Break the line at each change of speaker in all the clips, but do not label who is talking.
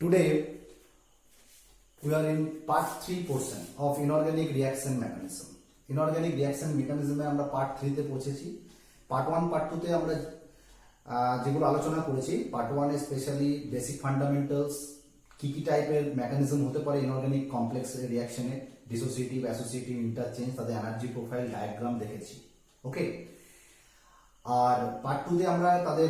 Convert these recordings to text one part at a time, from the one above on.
Today we are in part 3 portion of inorganic reaction mechanism. Inorganic reaction mechanism এ আমরা part 3 তে পৌঁছেছি। Part 1 part 2 তে আমরা যেগুলো আলোচনা করেছি, পার্ট 1 এ স্পেশালি বেসিক ফান্ডামেন্টালস, কি কি টাইপের মেকানিজম হতে পারে ইনঅর্গানিক কমপ্লেক্স রিঅ্যাকশনে, ডিসোসিয়েটিভ, অ্যাসোসিয়েটিভ, ইন্টারচেঞ্জ, তাদের এনার্জি প্রোফাইল ডায়াগ্রাম দেখেছি। ওকে, আর পার্ট 2 তে আমরা তাদের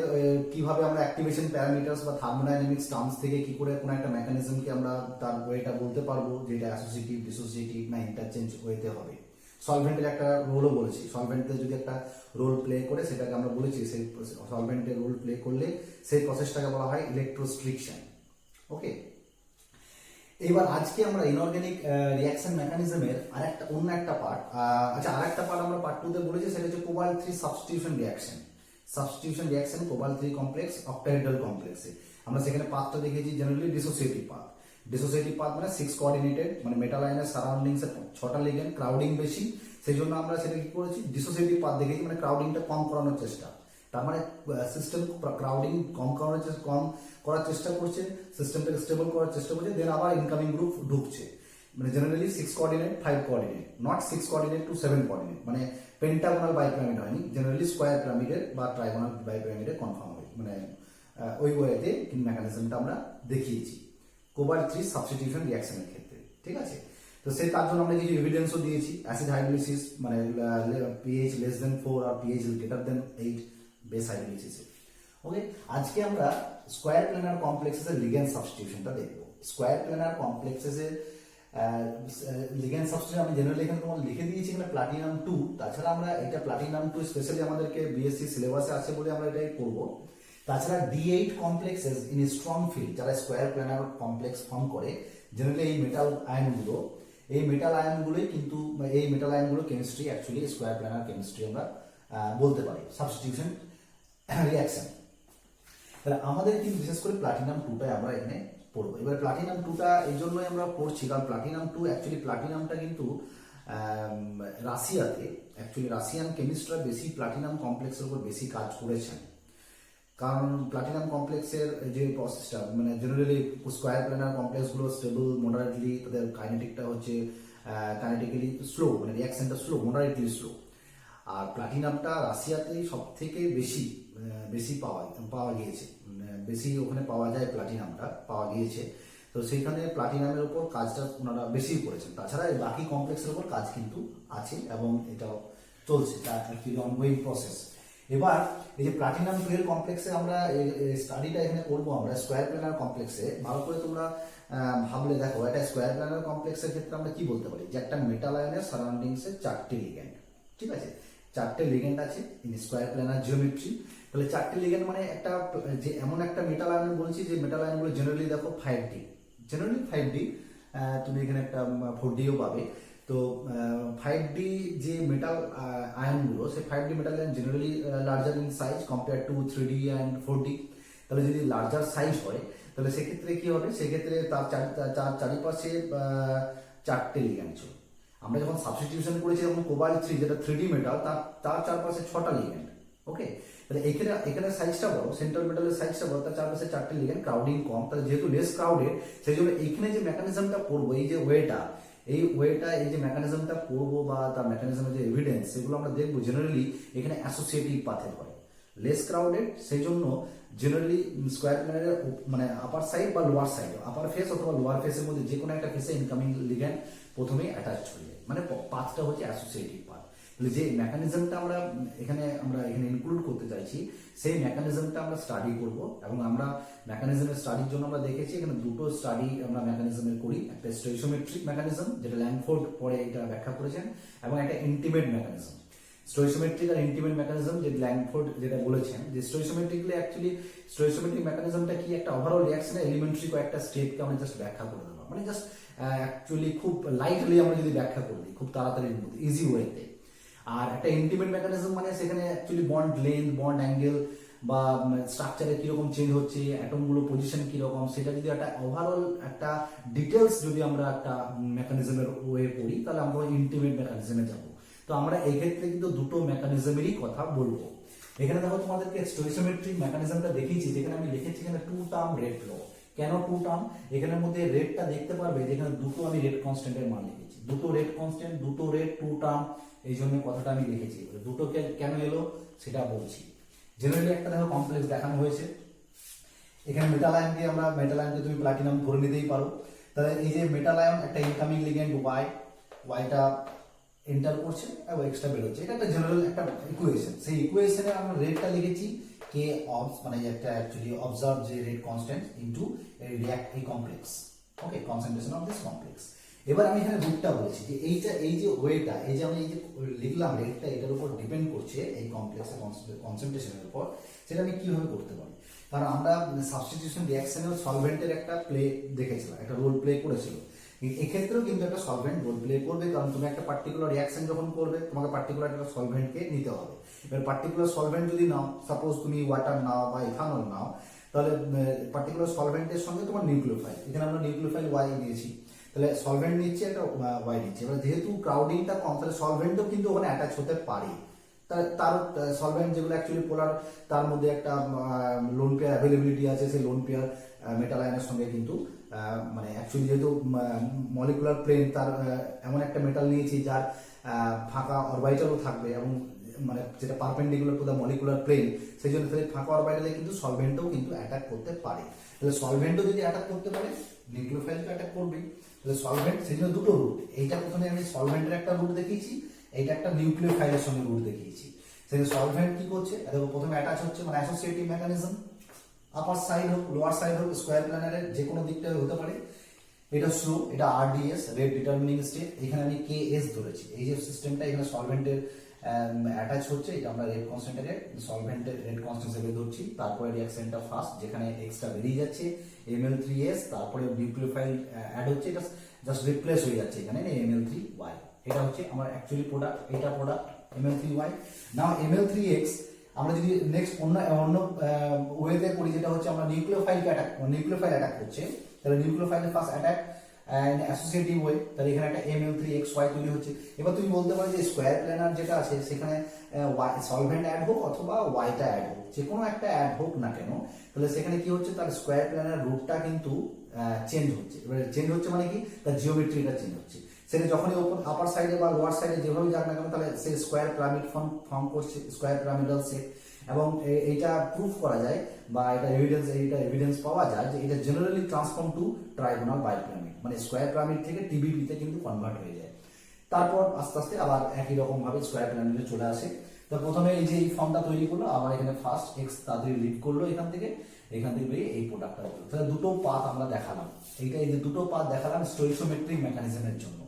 কিভাবে আমরা অ্যাক্টিভেশন প্যারামিটারস বা থার্মোডাইনামিক্স টার্মস থেকে কি করে কোনো একটা মেকানিজমকে আমরা তার ওয়েটা বলতে পারবো যে এটা অ্যাসোসিয়েটিভ, ডিসোসিয়েটিভ না ইন্টারচেঞ্জ ওয়েতে হবে। সলভেন্টের একটা রোলও বলেছি, সলভেন্টের যদি একটা রোল প্লে করে সেটাকে আমরা বলেছি, সেই সলভেন্টের রোল প্লে করলে সেই প্রসেসটাকে বলা হয় ইলেকট্রোস্ট্রিকশন। ওকে, এবার আজকে আমরা ইনঅর্গানিক রিঅ্যাকশন মেকানিজমের অন্য একটা পার্ট, আরেকটা পার্ট আমরা পার্ট 2 তে বলেছি, সেটা হচ্ছে cobalt 3 substitution reaction cobalt 3 complex octahedral কমপ্লেক্সে। আমরা সেখানে পাথটা দেখেছি জেনারেলি ডিসোসিয়েটিভ পাথ মানে 6 কোঅর্ডিনেটেড, মানে মেটাল আয়নের সারাউন্ডিংস এ 6টা লিগেন্ড, ক্রাউডিং বেশি, সেই জন্য আমরা সেটা কি করেছি ডিসোসিয়েটিভ পাথ দেখেছি, মানে ক্রাউডিংটা কম করানোর চেষ্টা। তার মানে সিস্টেম ক্রাউডিং কম করার চেষ্টা করছে, সিস্টেমটাকে স্টেবল করার চেষ্টা করছে, দেন আবার ইনকামিং গ্রুপ ঢুকছে। মানে generally 6 coordinate 5 coordinate, not 6 coordinate to 7 coordinate, মানে পেন্টাগোনাল বাইপিরামিড হয়নি, জেনারেলি স্কোয়ার পিরামিডের বা ট্রাইগোনাল বাইপিরামিডে কনফার্ম হয়, মানে ওই ওয়েতে মেকানিজমটা আমরা দেখিয়েছি কোবাল্ট 3 সাবস্টিটিউশন রিঅ্যাকশনের ক্ষেত্রে। ঠিক আছে, তো সেই তার জন্য আমরা কিছু এভিডেন্সও দিয়েছি, অ্যাসিড হাইড্রোলিসিস মানে pH less than 4 আর pH greater than 8 base hydrolysis. Okay, আজকে আমরা স্কোয়ার প্ল্যানার কমপ্লেক্সেস এর লিগ্যান্ড সাবস্টিটিউশনটা দেখব। স্কোয়ার প্ল্যানার কমপ্লেক্সেস এর লিগ্যান্ড সাবস্টিটিউশন আমি জেনারেলি এখানে তোমার লিখে দিয়েছি এখানে প্লাটিনাম 2। তাছাড়া আমরা এটা প্লাটিনাম 2 স্পেশালি আমাদেরকে বিএসসি সিলেবাসে আছে বলে আমরা এটাই করব। তাছাড়া D8 complexes in strong field যারা স্কোয়ার প্ল্যানার কমপ্লেক্স ফর্ম করে, জেনারেলি এই মেটাল আয়নগুলোই কিন্তু এই মেটাল আয়নগুলো chemistry actually square planar chemistry আমরা বলতে পারি সাবস্টিটিউশন রিঅ্যাকশন। তাহলে আমাদের কিন্তু বিশেষ করে প্লাটিনাম 2টা আমরা এখানে পড়বো। এবার প্লাটিনাম 2টা এই জন্যই আমরা পড়ছি কারণ প্লাটিনাম 2 অ্যাকচুয়ালি প্লাটিনামটা কিন্তু রাশিয়ান কেমিস্টরা বেশি প্লাটিনাম কমপ্লেক্সের উপর বেশি কাজ করেছেন। কারণ প্লাটিনাম কমপ্লেক্সের যে প্রসেসটা মানে জেনারেলি স্কোয়ার প্ল্যানার কমপ্লেক্সগুলো স্টেবল, মডারেটলি, তাদের কাইনেটিকটা হচ্ছে কাইনেটিক্যালি স্লো, মানে রিঅ্যাকশনটা স্লো, মডারেটলি স্লো। আর প্লাটিনামটা রাশিয়াতেই সব থেকে বেশি পাওয়া গিয়েছে, বেশি ওখানে পাওয়া যায়, প্লাটিনামটা পাওয়া গিয়েছে। তো সেইখানে প্লাটিনামের উপর কাজটা ওনারা বেশি করেছেন। তাছাড়া বাকি কমপ্লেক্সের উপর কাজ কিন্তু আছে এবং এটা চলছে, অ্যাকচুয়ালি অনগোয়িং প্রসেস। এবার এই যে প্লাটিনাম 2 কমপ্লেক্সে আমরা স্টাডিটা এখানে করবো, আমরা স্কোয়ার প্ল্যানার কমপ্লেক্সে ভালো করে তোমরা ভাবলে দেখো, একটা স্কোয়ার প্ল্যানার কমপ্লেক্সের ক্ষেত্রে আমরা কি বলতে পারি যে একটা মেটাল আয়নের সারাউন্ডিংসে 4টে লিগ্যান্ড। ঠিক আছে, 4টে লিগ্যান্ড আছে ইন স্কোয়ার প্ল্যানার জিওমেট্রি। তাহলে 4টে লিগ্যান্ড মানে একটা যে এমন একটা মেটাল আয়ন বলছি যে মেটাল আয়নগুলো জেনারেলি দেখো 5D, তুমি এখানে একটা 4Dও পাবে। তো 5D যে মেটাল আয়নগুলো, সেই 5D metal ion generally larger in size compare to 3D and 4D। তাহলে যদি লার্জার সাইজ হয় তাহলে সেক্ষেত্রে কি হবে, সেক্ষেত্রে তার চারিপাশে 4টে লিগ্যান্ড ছিল। আমরা যখন সাবস্টিটিউশন করেছি তখন কোবাল্ট 3 যেটা 3D মেটাল, তার চারপাশে 6টা লিগ্যান্ড। ওকে, তাহলে এখানে সাইজটা বড়, সেন্ট্রাল মেটালের সাইজটা বড়, তার চারপাশে 4টে লিগ্যান্ড, ক্রাউডিং কম। তাহলে যেহেতু লেস ক্রাউডেড, সেই জন্য এখানে যে মেকানিজমটা পড়বো, এই যে ওয়েটা, এই যে মেকানিজমটা পড়বো বা তার মেকানিজমের যে এভিডেন্স, সেগুলো আমরা দেখবো জেনারেলি এখানে অ্যাসোসিয়েটিভ পাথে হয়, লেস ক্রাউডেড। সেই জন্য জেনারেলি স্কোয়ার প্ল্যানারের মানে আপার সাইড বা লোয়ার সাইড, আপার ফেস অথবা লোয়ার ফেসের মধ্যে যে কোনো একটা ফেসে ইনকামিং লিগ্যান্ড প্রথমেই অ্যাটাচ হয়ে যায়, মানে পাথটা হচ্ছে অ্যাসোসিয়েটিভ পাথ। যে মেকানিজমটা আমরা এখানে ইনক্লুড করতে চাইছি, সেই মেকানিজমটা আমরা স্টাডি করব। এবং আমরা মেকানিজমের স্টাডির জন্য আমরা দেখেছি এখানে দুটো স্টাডি আমরা মেকানিজমের করি, একটা স্টোইচোমেট্রিক মেকানিজম যেটা ল্যাংফোর্ড পরে এটা ব্যাখ্যা করেছেন, এবং একটা ইন্টিমেট মেকানিজম। স্টোইচোমেট্রিক আর ইন্টিমেট মেকানিজম যে ল্যাংফোর্ড যেটা বলেছেন, যে স্টোইচোমেট্রিক মেকানিজমটা কি, একটা ওভারঅল রিঅ্যাকশনের এলিমেন্টারি কয়েকটা স্টেপকে আমরা জাস্ট ব্যাখ্যা করে দেবো, মানে জাস্ট অ্যাকচুয়ালি খুব লাইটলি আমরা যদি ব্যাখ্যা করে দিই খুব তাড়াতাড়ির মধ্যে, ইজি ওয়েতে। আর একটা ইন্টিমেট মেকানিজম মানে সেখানে actually bond length, bond angle বা স্ট্রাকচারে কিরকম চেঞ্জ হচ্ছে, অ্যাটমগুলো পজিশন কিরকম, সেটা যদি একটা ওভারঅল একটা ডিটেলস যদি আমরা একটা মেকানিজমের ওয়ে পড়ি, তাহলে আমরা ইন্টিমেট মেকানিজমে যাব। তো আমরা এই ক্ষেত্রে কিন্তু দুটো মেকানিজমেরই কথা বলবো। এখানে দেখো তোমাদেরকে স্টোইচোমেট্রিক মেকানিজমটা দেখিয়েছি, যেখানে আমি লিখেছি এখানে 2 টার্ম রেট ল। কেন টু টার্ম? এখানের মধ্যে রেটটা দেখতে পারবে যেখানে দুটো আমি রেট কনস্ট্যান্টের মান লিখেছি, দুটো রেট কনস্ট্যান্ট, দুটো রেট, টু টার্ম, এই জন্য কথাটা আমি লিখেছি। দুটো কেন এলো সেটা বলছি। জেনারেলি একটা দেখো কমপ্লেক্স দেখানো হয়েছে, এখানে মেটাল আয়নকে আমরা, মেটাল আয়নকে তুমি প্লাটিনাম ধরে নিতেই পারো। তাহলে এই যে মেটাল আয়ন একটা ইনকামিং লিগ্যান্ড ওয়াইটা এন্টার করছে এবং এক্সট্রা বের হচ্ছে, এটা একটা জেনারেল একটা ইকুয়েশন। সেই ইকুয়েশনে আমরা রেটটা লিখেছি কে অবস, মানে একটা অ্যাকচুয়ালি অবজার্ভ যে রেট কনস্ট্যান্ট ইনটু এই complex, okay, concentration of this complex. এবার আমি এখানে রুটটা বলেছি যে এইটা, এই যে ওয়েটা, এই যে আমি এই যে লিখলাম রেটটা, এটার উপর ডিপেন্ড করছে এই কমপ্লেক্সের কনসেন্ট্রেশনের উপর। সেটা আমি কিভাবে করতে পারি? কারণ আমরা সাবস্টিটিউশন রিঅ্যাকশনের সলভেন্টের একটা প্লে দেখেছিলাম, একটা রোল প্লে করেছিল। এক্ষেত্রেও কিন্তু একটা সলভেন্ট রোল প্লে করবে, কারণ তুমি একটা পার্টিকুলার রিঅ্যাকশন যখন করবে তোমাকে পার্টিকুলার একটা সলভেন্টকে নিতে হবে। এবার পার্টিকুলার সলভেন্ট যদি নাও, সাপোজ তুমি ওয়াটার নাও বা ইথানল নাও, তাহলে পার্টিকুলার সলভেন্টের সঙ্গে তোমার নিউক্লিওফাইল, এখানে আমরা নিউক্লিওফাইল ওয়াই দিয়েছি, তাহলে সলভেন্ট নিচ্ছে একটা ওয়াই নিচ্ছে। এবার যেহেতু ক্রাউডিংটা কম, তাহলে সলভেন্টও কিন্তু ওখানে অ্যাটাচ হতে পারে। তার সলভেন্ট যেগুলো অ্যাকচুয়ালি পোলার, তার মধ্যে একটা লোন পেয়ার অ্যাভেলেবিলিটি আছে, সেই লোন পেয়ার মেটাল আয়নের সঙ্গে কিন্তু মানে অ্যাকচুয়ালি যেহেতু মলিকুলার প্লেন, তার এমন একটা মেটাল নিয়েছি যার ফাঁকা অরবাইটালও থাকবে, এবং মানে যেটা perpendicular to the molecular plane, সেই জন্য তাহলে ফাঁকা অরবাইটালে কিন্তু সলভেন্টও কিন্তু অ্যাটাক করতে পারে। তাহলে সলভেন্টও যদি অ্যাটাক করতে পারে, নিউক্লিওফাইলকে অ্যাটাক করবে। তাহলে সলভেন্ট, সেই জন্য দুটো রুট, এইটা প্রথমে আমি সলভেন্টের একটা রুট দেখিয়েছি, এইটা একটা নিউক্লিওফাইলের সঙ্গে রুট দেখিয়েছি। সেই সলভেন্ট কি করছে, দেখো প্রথমে অ্যাটাচ হচ্ছে, মানে অ্যাসোসিয়েটিভ মেকানিজম, আপার সাইড হোক লোয়ার সাইড হোক স্কোয়ার প্ল্যানারের যে কোনো দিকটা হতে পারে। এটা স্লো, এটা আরডিএস, রেট ডিটারমিনিং স্টেপ, এখানে আমি কে এস ধরেছি। এই যে সিস্টেমটা এখানে সলভেন্টের অ্যাটাচ হচ্ছে, এটা আমরা রেট কনস্ট্যান্টে সলভেন্টের রেট কনস্ট্যান্ট হিসেবে ধরছি। তারপরে রিঅ্যাকশনটা ফার্স্ট, যেখানে এক্সট্রা বেরিয়ে যাচ্ছে Ml3S, তারপরে নিউক্লিওফাইল অ্যাড হচ্ছে, এটা জাস্ট রিপ্লেস হয়ে যাচ্ছে এখানে Ml3Y। এটা হচ্ছে আমার অ্যাকচুয়ালি প্রোডাক্ট, এটা প্রোডাক্ট Ml3Y। নাও Ml3X আমরা যদি নেক্সট অন্য ওয়েতে করি, যেটা হচ্ছে আমরা নিউক্লিওফাইল অ্যাটাক করছে, তাহলে নিউক্লিওফাইলের first attack and associative way, তাহলে এখানে একটা Ml3XY তৈরি হচ্ছে। এবার তুমি বলতে পারো যে স্কোয়ার প্ল্যানার যেটা আছে সেখানে সলভেন্ট অ্যাড হোক অথবা ওয়াইটা অ্যাড হোক, যে কোনো একটা অ্যাড হোক না কেন, তাহলে সেখানে কি হচ্ছে, তার স্কোয়ার প্ল্যানার রুটটা কিন্তু চেঞ্জ হচ্ছে। এবার চেঞ্জ হচ্ছে মানে কি, তার জিওমেট্রিটা চেঞ্জ হচ্ছে। সেটা যখনই আপার সাইডে বা লোয়ার সাইডে যেভাবে যাক না কেন, তাহলে সে স্কোয়ার পিরামিড ফর্ম করছে, স্কোয়ার পিরামিডাল শেপ। এবং এইটা প্রুফ করা যায় বা এটা এভিডেন্স পাওয়া যায় যে এটা জেনারেলি ট্রান্সফর্ম টু ট্রাইগোনাল বাইপিরামিড, মানে স্কোয়ার পিরামিড থেকে টিবিপিতে কিন্তু কনভার্ট হয়ে যায়। তারপর আস্তে আস্তে আবার একই রকম ভাবে স্কোয়ার পিরামিডে চলে আসে। তো প্রথমে এই যে এই ফর্মটা তৈরি করলো, আবার এখানে ফার্স্ট এক্স তাড়াতাড়ি লিড করলো, এখান থেকে বেরিয়ে এই প্রোডাক্টটা হলো। তাহলে দুটো পাথ আমরা দেখালাম, এই যে দুটো পাথ দেখালাম স্টোইচিওমেট্রিক মেকানিজমের জন্য,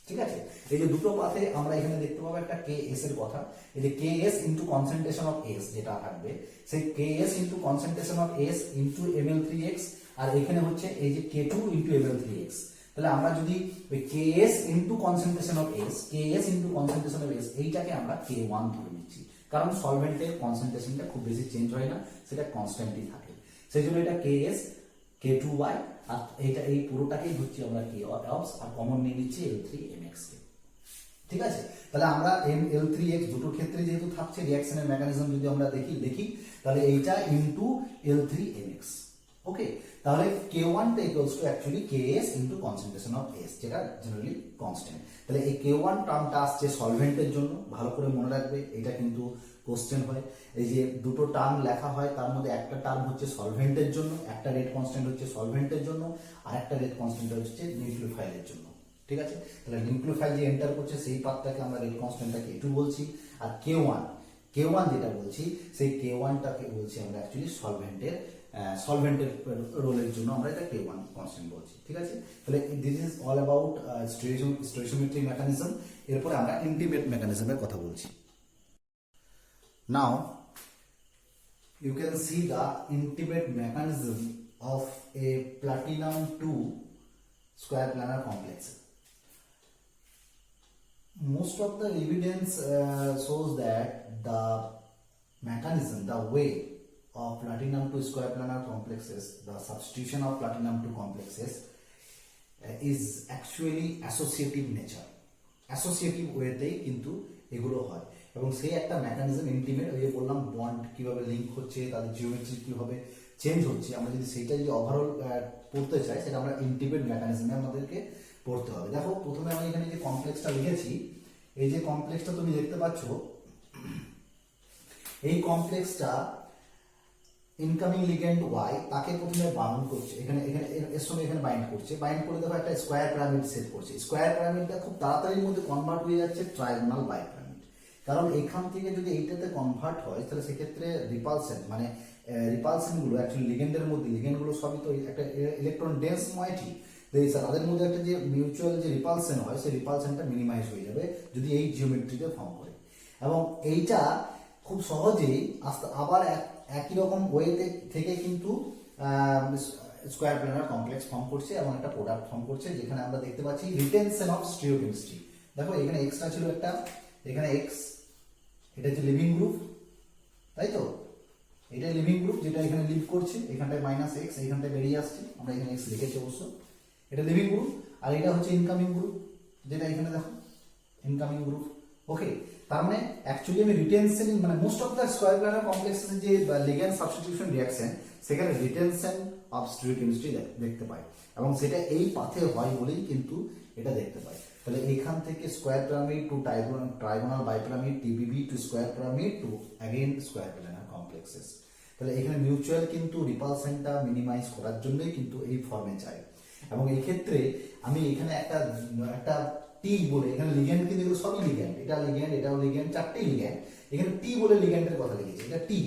ঠিক আছে। এই যে দুটো পাথে আমরা এখানে দেখতে পাবো একটা কে এস এর কথা, এই যে K S into concentration of S যেটা থাকবে, সেই K S into concentration of S into Ml3X, আর এখানে হচ্ছে এই যে K2 ইন্টু Ml3X। তাহলে আমরা যদি ওই K S into concentration of S, এইটাকে আমরা K1 ধরে নিচ্ছি, কারণ সলভেন্টের কনসেন্ট্রেশনটা খুব বেশি চেঞ্জ হয় না, সেটা কনস্ট্যান্টই থাকে। সেই জন্য এটা KS K2Y, আর এইটা এই পুরোটাকেই ধরছি আমরা K অবস, আর কমন নিয়ে নিচ্ছি L3MX কে, ঠিক আছে। তাহলে আমরা L3X দুটোর ক্ষেত্রে যেহেতু থাকছে, রিঅ্যাকশনের মেকানিজম যদি আমরা দেখি তাহলে এইটা ইনটু L3MX, ওকে। তাহলে K1 টা equals to actually KS into concentration of S, যেটা জেনারেলি কনস্ট্যান্ট। তাহলে এই K1 টার্মটা আসছে সলভেন্টের জন্য, ভালো করে মনে রাখবে, এটা কিন্তু কোশ্চেন হয়। এই যে দুটো টার্ম লেখা হয়, তার মধ্যে একটা টার্ম হচ্ছে সলভেন্টের জন্য, একটা রেট কনস্ট্যান্ট হচ্ছে সলভেন্টের জন্য, আর একটা রেট কনস্ট্যান্ট হচ্ছে নিউক্লিওফাইলের জন্য, ঠিক আছে। তাহলে নিউক্লিওফাইল যে এন্টার করছে সেই পাথটাকে আমরা রেট কনস্ট্যান্টটাকে K2 বলছি, আর K1 যেটা বলছি, সেই K1টাকে বলছি আমরা অ্যাকচুয়ালি সলভেন্টের রোলের জন্য আমরা এটা K1 কনস্ট্যান্ট বলছি, ঠিক আছে। তাহলে this is all about stoichiometric mechanism. এরপরে আমরা ইন্টিমেট মেকানিজমের কথা বলছি। Now you can see the intimate mechanism of a platinum 2 square planar complex. Most of the evidence shows that the mechanism, the way of platinum 2 square planar complexes, the substitution of platinum 2 complexes is actually associative nature. Associative ওয়েতেই কিন্তু এগুলো হয়, এবং সেই একটা mechanism intimate, ওই যে বললাম bond কিভাবে লিঙ্ক হচ্ছে, তাদের জিওমেট্রি কিভাবে চেঞ্জ হচ্ছে, আমরা যদি সেইটা যদি ওভারঅল পড়তে চাই সেটা আমরা ইন্টিগ্রেট মেকানিজমে আমাদেরকে পড়তে হবে। দেখো প্রথমে আমি এখানে যে কমপ্লেক্সটা লিখেছি, এই যে কমপ্লেক্সটা তুমি দেখতে পাচ্ছ, এই কমপ্লেক্সটা ইনকামিং লিগ্যান্ড ওয়াই তাকে প্রথমে বাউন্ড করছে, এখানে এখানে এর সঙ্গে এখানে বাইন্ড করছে, বাইন্ড করে দেখো একটা স্কোয়ার পিরামিড সেট করছে। স্কোয়ার পিরামিডটা খুব তাড়াতাড়ির মধ্যে কনভার্ট হয়ে যাচ্ছে ট্রায়াগোনাল বাই পিরামিড, কারণ এখান থেকে যদি এইটাতে কনভার্ট হয় তাহলে সেক্ষেত্রে রিপালশন মানে রিপালশন গুলো অ্যাকচুয়ালি লিগ্যান্ডের মধ্যে, লিগ্যান্ড গুলো সবই তো একটা ইলেকট্রন ডেন্স ময়েটি, তাদের মধ্যে একটা যে মিউচুয়াল যে রিপালশন হয় সেই রিপালশনটা মিনিমাইজ হয়ে যাবে যদি এই জিওমেট্রিতে ফর্ম করে। এবং এইটা খুব সহজেই আবার একই রকম ওয়েতে থেকে কিন্তু স্কোয়ার প্ল্যানার কমপ্লেক্স ফর্ম করছে এবং একটা প্রোডাক্ট ফর্ম করছে, যেখানে আমরা দেখতে পাচ্ছি রিটেনশন অফ স্টিরিওকেমিস্ট্রি। দেখো এখানে এক্সট্রা ছিল একটা, এখানে এক্স, এটা হচ্ছে লিভিং গ্রুপ, তাই তো, এটা লিভিং গ্রুপ যেটা এখানে লিভ করছে, এখানটায় মাইনাস এক্স, এইখানটায় বেরিয়ে আসছে, আমরা এখানে এক্স লিখেছি অবশ্য, এটা লিভিং গ্রুপ। আর এটা হচ্ছে ইনকামিং গ্রুপ, যেটা এখানে দেখো ইনকামিং গ্রুপ। ওকে, তার মানে অ্যাকচুয়ালি আমি রিটেনশন মানে most of the square planar কমপ্লেক্সের যে লিগ্যান্ড সাবস্টিটিউশন রিঅ্যাকশন সেখানে রিটেনশন অফ স্টিরিওকেমিস্ট্রি দেখতে পাই, এবং সেটা এই পাথে হয় বলেই কিন্তু এটা দেখতে পাই। তাহলে এখান থেকে square pyramid to trigonal bipyramid, TBP to square pyramid to again square planar complexes. তাহলে এখানে মিউচুয়াল কিন্তু রিপালশনটা মিনিমাইজ করার জন্যই কিন্তু এই ফর্মে চাই। এবং এই ক্ষেত্রে আমি এখানে একটা টি বলে, এখানে লিগ্যান্ড কিন্তু এগুলো সবই লিগ্যান্ড, এটা লিগ্যান্ড, এটাও লিগ্যান্ড, চারটেই লিগ্যান্ড। এখানে টি বলে লিগ্যান্ডের কথা লিখেছি, এটা টি,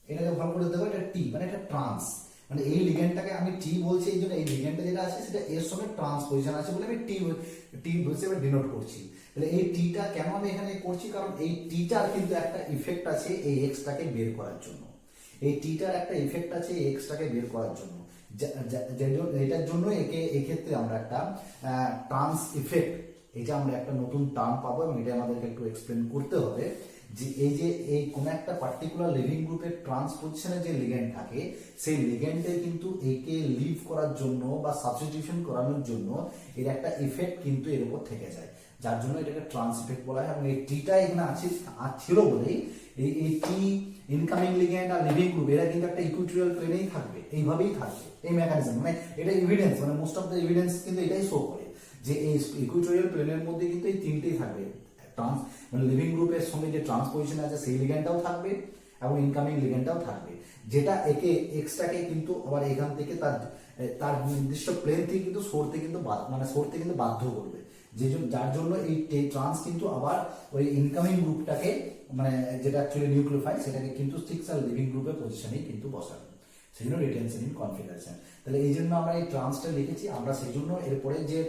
এটাকে ভালো করে দেখো, এটা টি মানে এটা ট্রান্স, মানে এই লিগ্যান্ডটাকে আমি টি বলছি এই জন্য এই লিগ্যান্ডটা যেটা আছে সেটা এর সঙ্গে ট্রান্স পজিশন আছে বলে আমি টি হিসেবে ডিনোট করছি। তাহলে এই টিটা কেন আমি এখানে করছি, কারণ এই টিটার কিন্তু একটা ইফেক্ট আছে এই এক্সটাকে বের করার জন্য, এই টিটার একটা ইফেক্ট আছে এই এক্সটাকে বের করার জন্য, এটার জন্য একে এক্ষেত্রে আমরা একটা ট্রান্স ইফেক্ট, এটা আমরা একটা নতুন টার্ম পাবো এবং এটা আমাদেরকে একটু এক্সপ্লেন করতে হবে যে এই কোন একটা পার্টিকুলার লিভিং গ্রুপের ট্রান্সপোজিশনে যে লিগ্যান্ড থাকে সেই লিগ্যান্ডে কিন্তু একে লিভ করার জন্য বা সাবস্টিটিউশন করানোর জন্য এর একটা ইফেক্ট কিন্তু এর উপর থেকে যায়, যার জন্য এটাকে ট্রান্স ইফেক্ট বলা হয়। এবং এই টিটা এখানে ছিল বলেই এই টি ইনকামিং লিগ্যান্ড আর লিভিং গ্রুপ এরা কিন্তু একটা ইকুইটোরিয়াল প্লেনেই থাকবে, এইভাবেই থাকবে, এই মেকানিজম মানে এটা এভিডেন্স, মানে মোস্ট অফ দ্য এভিডেন্স কিন্তু এটাই শো করে যে এই ইকুইটোরিয়াল প্লেনের মধ্যে কিন্তু এই তিনটেই থাকবে, মানে লিভিং গ্রুপের সঙ্গে যে ট্রান্সপোজিশন আছে সেই লিগ্যান্ডটাও থাকবে এবং ইনকামিং লিগ্যান্ডটাও থাকবে, যেটা একে এক্সটাকে কিন্তু আবার এখান থেকে তার নির্দিষ্ট প্লেন থেকে কিন্তু সরতে কিন্তু বাধ্য করবে, যার জন্য এই ট্রান্স কিন্তু আবার ওই ইনকামিং গ্রুপটাকে মানে যেটা অ্যাকচুয়ালি নিউক্লিওফাইল সেটাকে কিন্তু সিক্স আর লিভিং গ্রুপের পজিশনেই কিন্তু বসাবে, সেই জন্য রিটেনশন ইন কনফিগারেশন। তাহলে এই জন্য আমরা এই ট্রান্সটা লিখেছি। আমরা সেই জন্য এরপরে যে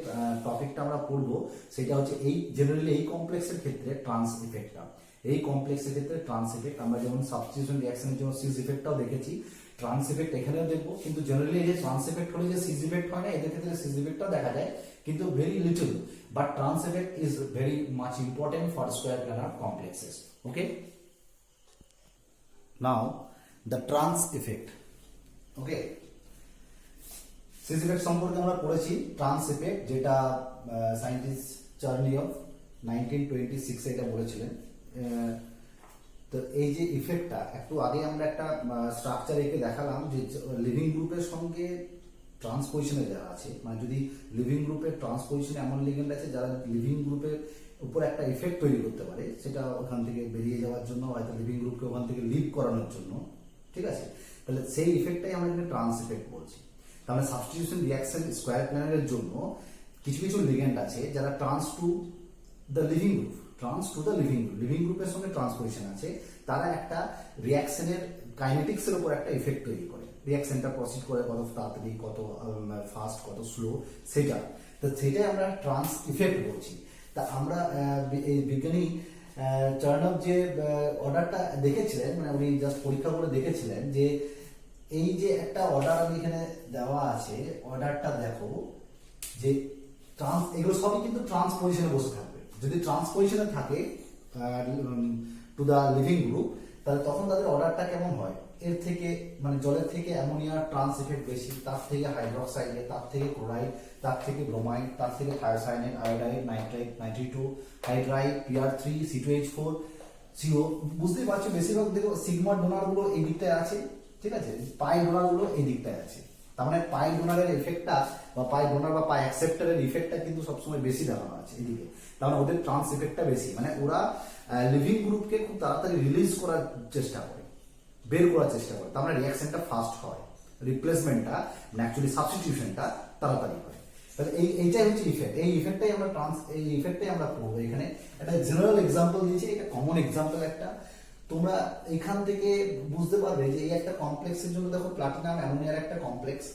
টপিকটা আমরা পড়বো সেটা হচ্ছে এই জেনারেলি এই কমপ্লেক্সের ক্ষেত্রে ট্রান্স ইফেক্টটা, এই কমপ্লেক্সের ক্ষেত্রে ট্রান্স ইফেক্ট আমরা যেমন সাবস্টিটিউশন রিঅ্যাকশনের জন্য সিজ ইফেক্টটাও দেখেছি, ট্রান্স ইফেক্ট এখানেও দেখবো, কিন্তু জেনারেলি এই যে ট্রান্স ইফেক্ট হলে যে সিজ ইফেক্ট হয় না, এদের ক্ষেত্রে সিজ ইফেক্টটাও দেখা যায় কিন্তু very little, but trans effect is very much important for square planar complexes. Okay, now the trans effect. Okay, cis effect সম্পর্কে আমরা পড়েছি, ট্রান্স ইফেক্ট যেটা সায়েন্টিস্ট চার্নিয়ফ 1926 এটা বলেছিলেন। তো এই যে ইফেক্টটা একটু আগে আমরা একটা স্ট্রাকচার এঁকে দেখালাম যে লিভিং গ্রুপের সঙ্গে ট্রান্সপোজিশনে যারা আছে, মানে যদি লিভিং গ্রুপের ট্রান্সপোজিশনে এমন লিগ্যান্ড আছে যারা লিভিং গ্রুপের উপর একটা ইফেক্ট তৈরি করতে পারে, সেটা ওখান থেকে বেরিয়ে যাওয়ার জন্য হয়তো লিভিং গ্রুপকে ওখান থেকে লিভ করানোর জন্য, ঠিক আছে, তাহলে সেই ইফেক্টটাই আমরা এখানে ট্রান্স ইফেক্ট বলছি। তাহলে সাবস্টিটিউশন রিঅ্যাকশন স্কয়ার প্ল্যানারের জন্য কিছু কিছু লিগ্যান্ড আছে যারা trans to the living group, living গ্রুপের সঙ্গে ট্রান্সপোজিশন আছে, তারা একটা রিঅ্যাকশনের কাইনেটিক্সের উপর একটা ইফেক্ট তৈরি করে, রিঅ্যাকশনটা প্রসিড করে কত তাড়াতাড়ি, কত ফাস্ট, কত স্লো, সেটাই আমরা ট্রান্স ইফেক্ট বলছি। তা আমরা এই বিজ্ঞানী চার্নভ যে অর্ডারটা দেখেছিলেন, মানে উনি জাস্ট পরীক্ষা করে দেখেছিলেন যে এই যে একটা অর্ডার আমি এখানে দেওয়া আছে, অর্ডারটা দেখো যে এগুলো সবই কিন্তু ট্রান্সপোজিশনে বসে থাকবে। যদি ট্রান্সপোজিশনে থাকে টু দা লিভিং গ্রুপ, তাহলে তখন তাদের অর্ডারটা কেমন হয়, এর থেকে মানে জলের থেকে অ্যামোনিয়ার ট্রান্স ইফেক্ট বেশি, তার থেকে হাইড্রোক্সাইড, তার থেকে ক্লোরাইড, তার থেকে ব্রোমাইড, তার থেকে thiocyanate, iodide, nitrite, nitrito, hydride, PR3, C2H4, CO। বুঝতেই পারছো বেশিরভাগ দেখো সিগমা ডোনার গুলো এই দিকটায় আছে, ঠিক আছে, পাই ডোনার গুলো এই দিকটায় আছে। তার মানে পাই ডোনারের এফেক্টটা বা পাই ডোনার বা পাই অ্যাকসেপ্টারের ইফেক্টটা কিন্তু সবসময় বেশি দেখানো আছে এদিকে, তার মানে ওদের ট্রান্স ইফেক্টটা বেশি, মানে ওরা লিভিং গ্রুপকে খুব তাড়াতাড়ি রিলিজ করার চেষ্টা করে, বের করার চেষ্টা করে, তার মানে রিয়াকশনটা ফাস্ট হয়, রিপ্লেসমেন্টটা মানে অ্যাকচুয়ালি সাবস্টিটিউশনটা তাড়াতাড়ি হয়। তাহলে এইটাই হচ্ছে ইফেক্ট, এই ইফেক্টটাই আমরা পড়বো এখানে। একটা জেনারেল এক্সাম্পল দিয়েছি, এটা কমন এক্সাম্পল একটা, তোমরা এখান থেকে বুঝতে পারবে যে এই একটা কমপ্লেক্সের জন্য দেখো প্লাটিনাম অ্যামোনিয়ার একটা কমপ্লেক্স,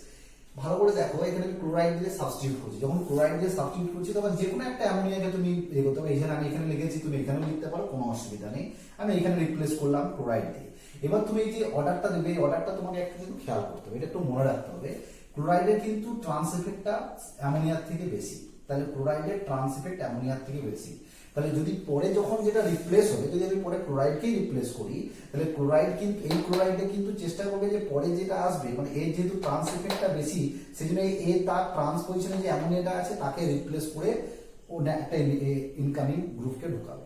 ভালো করে দেখো এখানে ক্লোরাইড দিয়ে সাবস্টিটিউট করছি, যখন ক্লোরাইড দিয়ে সাবস্টিটিউট করছি তখন যে কোনো একটা অ্যামোনিয়াকে তুমি ইয়ে করতে পারো, এখানে আমি এখানে লিখেছি তুমি এখানেও লিখতে পারো, কোনো অসুবিধা নেই, আমি এখানে রিপ্লেস করলাম ক্লোরাইড দিয়ে। এবার তুমি এই যে অর্ডারটা দেবে, এই অর্ডারটা তোমাকে একটা কিন্তু খেয়াল করতে হবে, এটা একটু মনে রাখতে হবে, ক্লোরাইডের কিন্তু ট্রান্স ইফেক্টটা অ্যামোনিয়ার থেকে বেশি, তাহলে ক্লোরাইডের ট্রান্স ইফেক্ট অ্যামোনিয়ার থেকে বেশি, তাহলে যদি পরে যখন যেটা রিপ্লেস হবে, যদি আমি পরে ক্লোরাইডকেই রিপ্লেস করি, তাহলে ক্লোরাইড কিন্তু এই ক্লোরাইডে কিন্তু চেষ্টা করবে যে পরে যেটা আসবে, মানে এর যেহেতু ট্রান্স ইফেক্টটা বেশি, সেই জন্য এ তার ট্রান্স পজিশনে যে অ্যামোনিয়াটা আছে তাকে রিপ্লেস করে ও একটা ইনকামিং গ্রুপকে ঢোকাবে,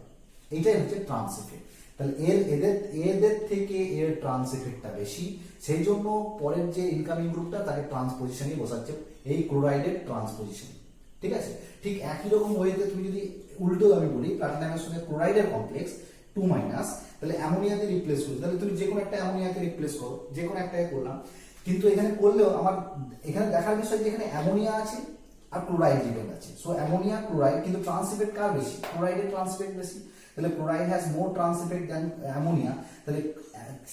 এইটাই হচ্ছে ট্রান্স ইফেক্ট। তাহলে এদের থেকে এর ট্রান্স ইফেক্টটা বেশি, সেই জন্য পরের যে ইনকামিং গ্রুপটা তাকে ট্রান্স পজিশনে বসাচ্ছে এই ক্লোরাইডের ট্রান্স পজিশনে, ঠিক আছে। ঠিক একই রকম ওয়েতে তুমি যদি উল্টো আমি বলি, প্লাটিনামের সঙ্গে ক্লোরাইডের কমপ্লেক্স 2 তাহলে অ্যামোনিয়াকে রিপ্লেস করি, তাহলে তুমি যে কোনো একটা অ্যামোনিয়াকে রিপ্লেস করো, যে কোনো একটাকে করলাম, কিন্তু এখানে করলেও আমার এখানে দেখার বিষয় যে এখানে অ্যামোনিয়া আছে আর ক্লোরাইড রিলেট আছে, সো অ্যামোনিয়া ক্লোরাইড, কিন্তু ট্রান্স ইফেক্ট কার বেশি? ক্লোরাইডের ট্রান্স ইফেক্ট বেশি, তাহলে chloride has more trans effect than ammonia, তাহলে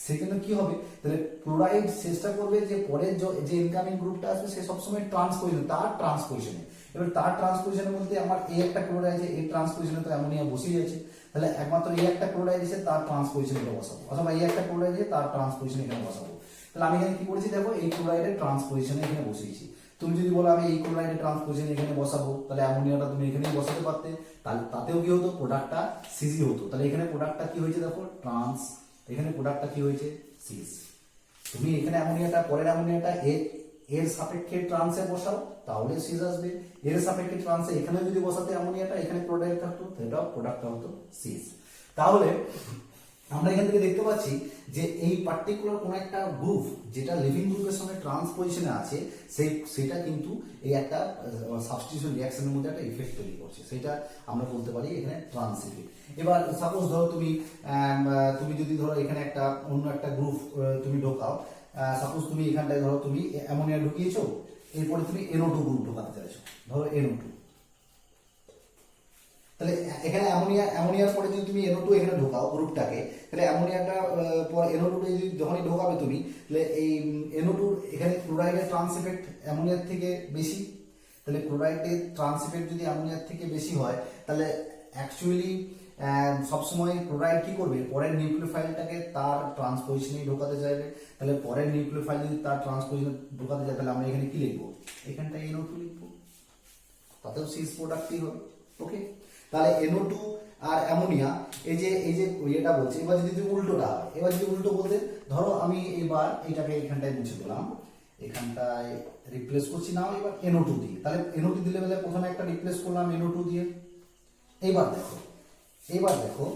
সেখানে কি হবে, তাহলে ক্লোরাইড চেষ্টা করবে যে পরের যে ইনকামিং গ্রুপটা আসবে সে সবসময় ট্রান্সপোজিশন, তার ট্রান্সপোজিশনে, এবার তার ট্রান্সপোজিশনের মধ্যে আমার এই একটা ক্লোরাইড আছে, এই ট্রান্সপোজিশনে তো অ্যামোনিয়া বসেই আছে, তাহলে একমাত্র এই একটা ক্লোরাইড আছে তার ট্রান্সপোজিশনে বসাবো, অথবা এই একটা ক্লোরাইড আছে তার ট্রান্সপোজিশনে এখানে বসাবো, তাহলে আমি এখানে কি করেছি দেখো, এই ক্লোরাইডের ট্রান্সপোজিশনে এখানে বসিয়েছি। তুমি যদি বলো আমি এই ক্লোরাইডের ট্রান্সপোজিশনে এখানে বসাবো, তাহলে অ্যামোনিয়াটা তুমি এখানেই বসাতে পারতে, তাহলে তাতেও কি হতো, প্রোডাক্টটা সিজি হতো, তাহলে এখানে প্রোডাক্টটা কি হয়েছে দেখো ট্রান্স, এখানে প্রোডাক্টটা কি হয়েছে সিজ। তুমি এখানে অ্যামোনিয়াটা পরের অ্যামোনিয়াটা এর সাপেক্ষে ট্রান্সে বসাও তাহলে সিজ আসবে, এর সাপেক্ষে ট্রান্সে এখানে যদি বসাতে অ্যামোনিয়াটা এখানে ক্লোরাইড থাকতো সেটা প্রোডাক্টটা হতো সিজ। তাহলে আমরা এখান থেকে দেখতে পাচ্ছি যে এই পার্টিকুলার কোন একটা গ্রুপ যেটা লিভিং গ্রুপের সঙ্গে ট্রান্স পজিশনে আছে সেটা কিন্তু এই একটা সাবস্টিটিউশন রিঅ্যাকশনের মধ্যে একটা ইফেক্ট তৈরি করছে, সেটা আমরা বলতে পারি এখানে ট্রান্স ইফেক্ট। এবার সাপোজ ধরো তুমি যদি ধরো এখানে একটা অন্য একটা গ্রুপ তুমি ঢোকাও, সাপোজ তুমি এখানটায় ধরো তুমি অ্যামোনিয়া ঢুকিয়েছো, এরপরে তুমি NO2 গ্রুপ ঢোকাতে চাইছো, ধরো NO2, তাহলে এখানে অ্যামোনিয়ার পরে যদি তুমি NO2 এখানে ঢোকাও গ্রুপটাকে, তাহলে অ্যামোনিয়াটা পর NO2 যদি যখনই ঢোকাবে তুমি, তাহলে এই NO2 এখানে ক্লোরাইডের ট্রান্স ইফেক্ট অ্যামোনিয়ার থেকে বেশি, তাহলে ক্লোরাইডের ট্রান্স ইফেক্ট যদি অ্যামোনিয়ার থেকে বেশি হয়, তাহলে অ্যাকচুয়ালি সবসময় ক্লোরাইড কি করবে, পরের নিউক্লিওফাইলটাকে তার ট্রান্সপোজিশনেই ঢোকাতে চাইবে, তাহলে পরের নিউক্লিওফাইল যদি তার ট্রান্সপোজিশনে ঢোকাতে চায়, তাহলে আমরা এখানে কি লিখবো, এখানটা NO2 লিখবো, তাতেও সিজ প্রোডাক্টই হবে, ওকে। তাহলে NO2 আর অ্যামোনিয়া এই যে ইয়েটা বলছে, এবার যদি উল্টোটা হয়, এবার যদি উল্টো বলতে ধরো আমি এবার এটাকে এখানটায় মুছে দিলাম, এখানটায় রিপ্লেস করছি না এবার NO2 দিয়ে, তাহলে NO2 দিলে বলে প্রথমে একটা রিপ্লেস করলাম NO2 দিয়ে, এবার দেখো